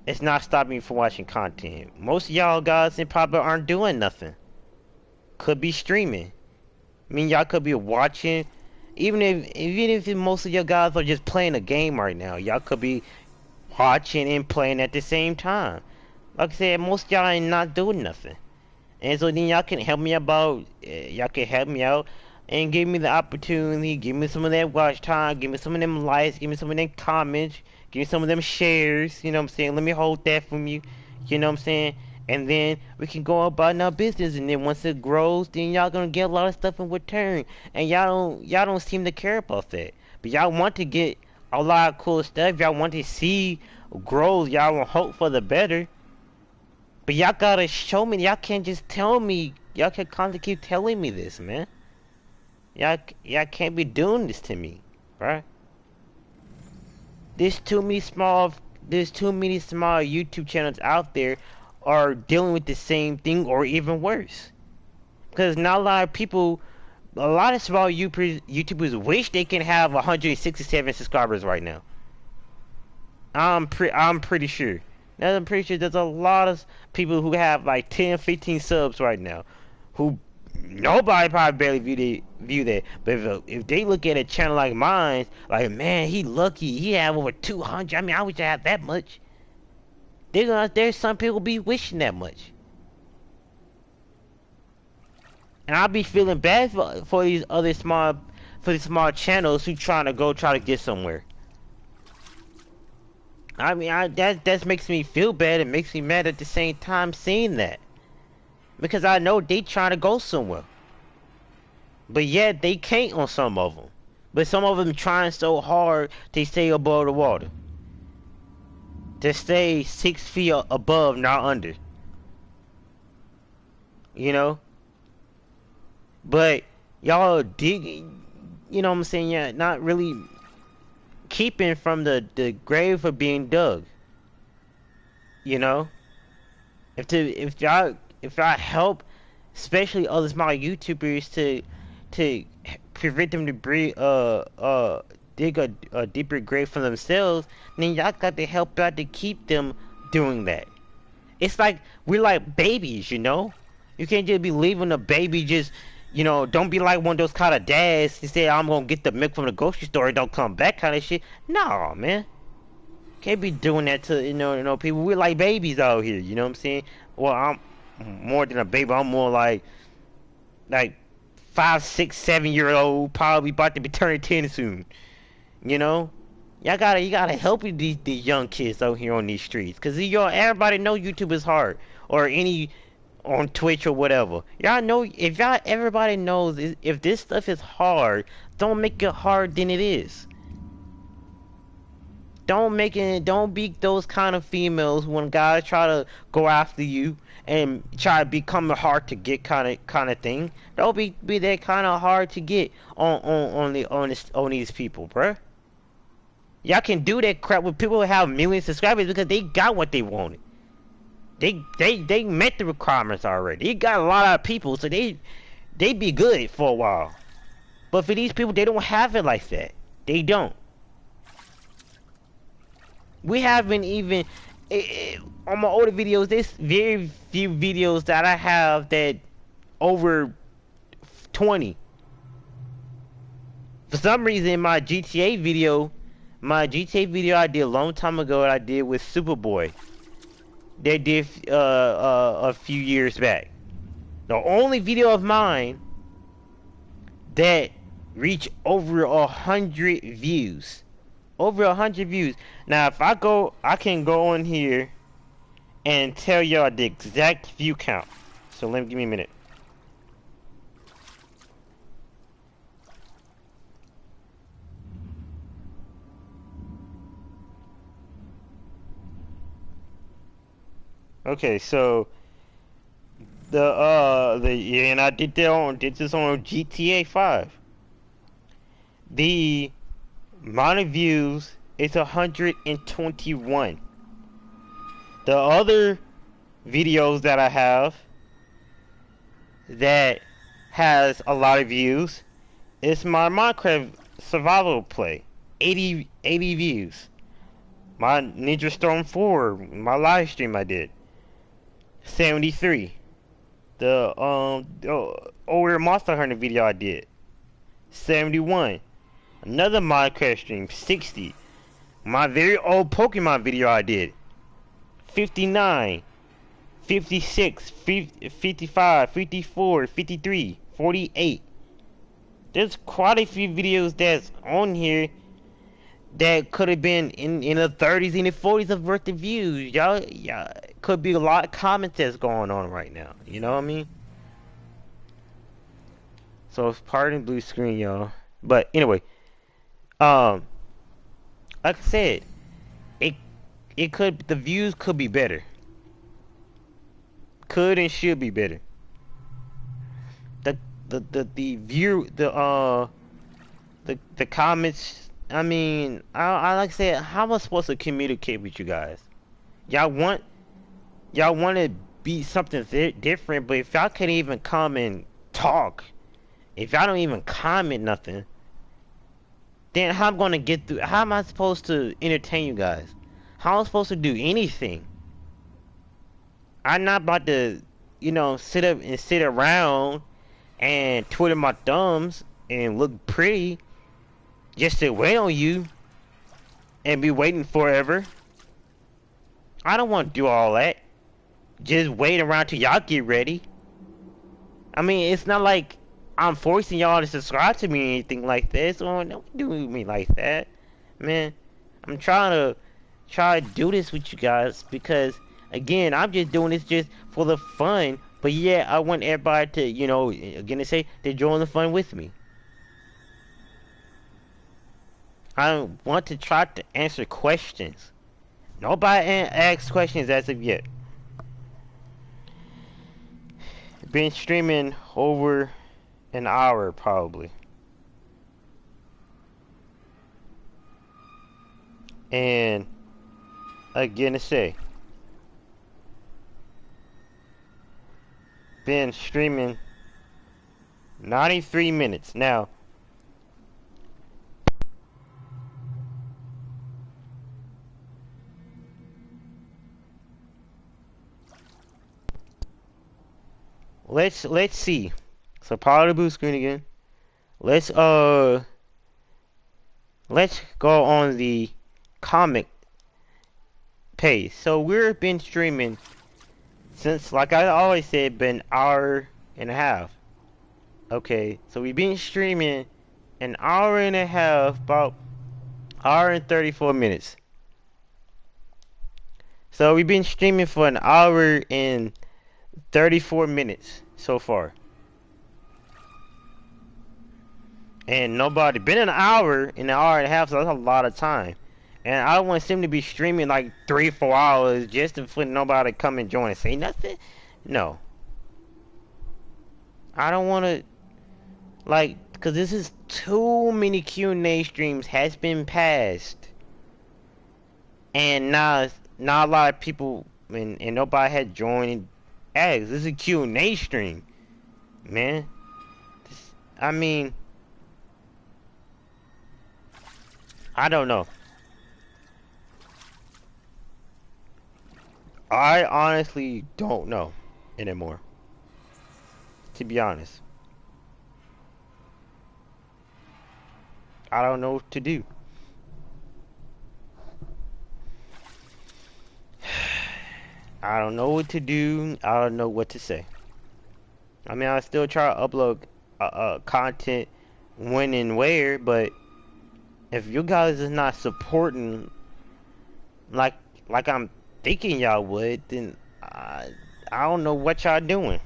it's not stopping you from watching content. Most of y'all guys probably aren't doing nothing. Could be streaming. I mean, y'all could be watching. Even if most of your guys are just playing a game right now, y'all could be watching and playing at the same time. Like I said, most of y'all ain't not doing nothing. And so then y'all can help me about, y'all can help me out and give me the opportunity, give me some of that watch time, give me some of them likes, give me some of them comments, give me some of them shares, you know what I'm saying? Let me hold that from you, you know what I'm saying? And then we can go about our business, and then once it grows, then y'all gonna get a lot of stuff in return. And y'all don't seem to care about that. But y'all want to get a lot of cool stuff. Y'all want to see growth. Y'all want hope for the better. But y'all gotta show me. Y'all can't just tell me. Y'all can constantly keep telling me this, man. Y'all can't be doing this to me, right? There's too many small YouTube channels out there are dealing with the same thing or even worse. Because not a lot of people, a lot of small YouTubers wish they can have 167 subscribers right now. I'm pretty sure. Now I'm pretty sure there's a lot of people who have like 10, 15 subs right now, who nobody probably barely view that. But if they look at a channel like mine, like, man, he lucky, he have over 200. I mean, I wish I had that much. There's some people be wishing that much. And I'll be feeling bad for these small channels who try to get somewhere. I mean, that makes me feel bad. It makes me mad at the same time seeing that, because I know they trying to go somewhere, but yet they can't on some of them. But some of them trying so hard to stay above the water, to stay 6 feet above, not under. You know. But y'all digging, you know what I'm saying? Yeah, not really keeping from the grave of being dug. You know, if y'all help, especially other small YouTubers, to prevent them to dig a deeper grave for themselves, then y'all got to help out to keep them doing that. It's like we're like babies, you know. You can't just be leaving a baby just. You know, don't be like one of those kind of dads who say, I'm gonna get the milk from the grocery store and don't come back kind of shit. No, man. Can't be doing that to, you know, people. We're like babies out here, you know what I'm saying? Well, I'm more than a baby. I'm more like 5, 6, 7 year old, probably about to be turning 10 soon. You know? You gotta help these young kids out here on these streets. Cause everybody know YouTube is hard. Or on Twitch or whatever. Y'all know, if everybody knows, if this stuff is hard, don't make it harder than it is. Don't be those kind of females when guys try to go after you and try to become a hard to get kind of thing. Don't be that kind of hard to get on these people, bruh. Y'all can do that crap with people who have millions of subscribers because they got what they wanted. They met the requirements already. They got a lot of people, so they be good for a while. But for these people, they don't have it like that. They don't. We haven't even on my older videos. There's very few videos that I have that over 20. For some reason, my GTA video I did a long time ago, that I did with Superboy. They did a few years back. The only video of mine that reach over 100 views. Over 100 views. Now, if I can go on here and tell y'all the exact view count. So give me a minute. Okay, so and I did this on GTA 5. The amount of views is 121. The other videos that I have that has a lot of views is my Minecraft survival play, 80 views. My Ninja Storm 4, my live stream I did, 73. The older Monster Hunter video I did, 71. Another Minecraft stream, 60. My very old Pokemon video I did, 59. 56, 55, 54, 53, 48. There's quite a few videos that's on here that could have been in the 30s and the 40s of worth of views. Y'all could be a lot of comments that's going on right now. You know what I mean? So pardon blue screen, y'all. But anyway, like I said, the views could be better. Could and should be better. The comments. I mean, I like I said, how am I supposed to communicate with you guys? Y'all want to be something different, but if y'all can't even come and talk, if y'all don't even comment nothing, then how am I gonna get through? How am I supposed to entertain you guys? How am I supposed to do anything? I'm not about to, sit around and twiddle my thumbs and look pretty just to wait on you and be waiting forever. I don't want to do all that. Just wait around till y'all get ready. I mean, it's not like I'm forcing y'all to subscribe to me or anything like that. So don't do me like that, man. I'm trying to do this with you guys because, again, I'm just doing this just for the fun. But yeah, I want everybody to, again, to say they join the fun with me. I want to try to answer questions. Nobody asks questions as of yet. Been streaming over an hour probably. And again to say, been streaming 93 minutes now. Let's see. So power the boost screen again. Let's go on the comic page. So we've been streaming since, like I always said, been an hour and a half. Okay, so we've been streaming an hour and a half, about hour and 34 minutes. So we've been streaming for an hour and 34 minutes so far. And nobody been an hour and a half, so that's a lot of time. And I don't want them to be streaming like 3-4 hours just for nobody to come and join and say nothing. No. I don't want to, because this is too many Q&A streams has been passed. And now a lot of people, and nobody had joined. This is a Q&A stream, man. I mean, I don't know. I honestly don't know anymore, to be honest. I don't know what to do. I don't know what to do. I don't know what to say. I mean, I still try to upload content when and where, but if you guys is not supporting like like I'm thinking y'all would, then I don't know what y'all doing.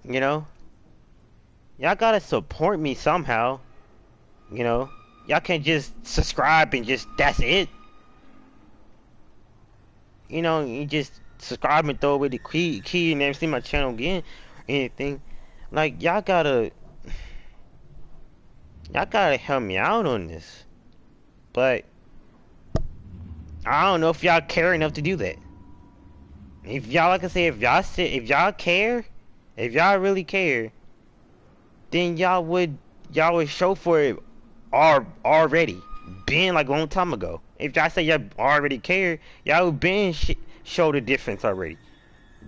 You know, y'all gotta support me somehow. You know, y'all can't just subscribe and just that's it. You know, you just subscribe and throw away the key and never see my channel again. Anything like y'all gotta help me out on this. But I don't know if y'all care enough to do that. If y'all, like I say, if y'all care, if y'all really care, then y'all would show for it already. Been like a long time ago. If y'all say y'all already care, y'all would been show the difference already.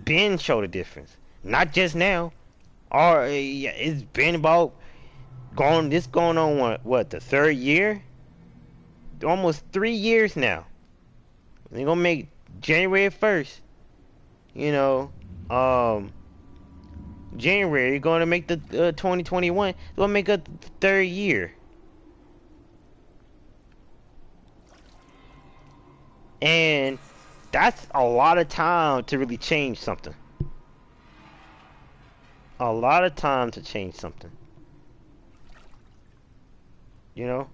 Been show the difference. Not just now. Or it's been about going on what the third year? Almost 3 years now. They're gonna make January 1st. You know, January, you're going to make the 2021. It's going to make a third year. And that's a lot of time to really change something. A lot of time to change something. You know?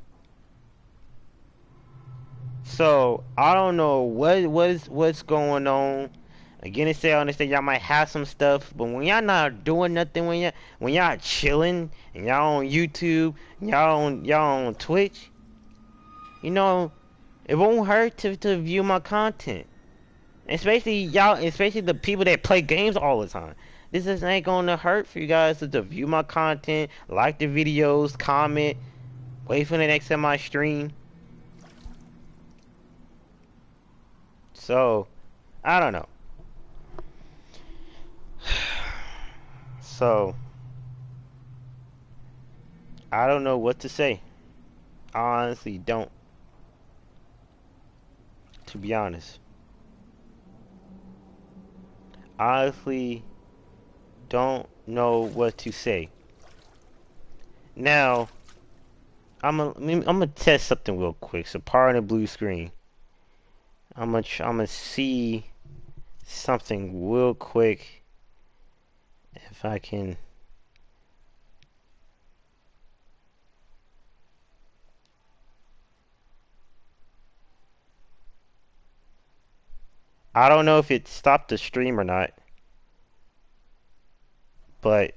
So, I don't know what's going on. Again, I understand y'all might have some stuff, but when y'all not doing nothing, when y'all chilling and y'all on YouTube, y'all on Twitch, you know, it won't hurt to view my content. Especially y'all, especially the people that play games all the time. This just ain't gonna hurt for you guys to view my content, like the videos, comment, wait for the next time I stream. So, I don't know. So, I don't know what to say. I honestly don't. To be honest. I honestly don't know what to say. Now, I'm gonna test something real quick. So, pardon the blue screen. I'm gonna see something real quick if I can. I don't know if it stopped the stream or not, but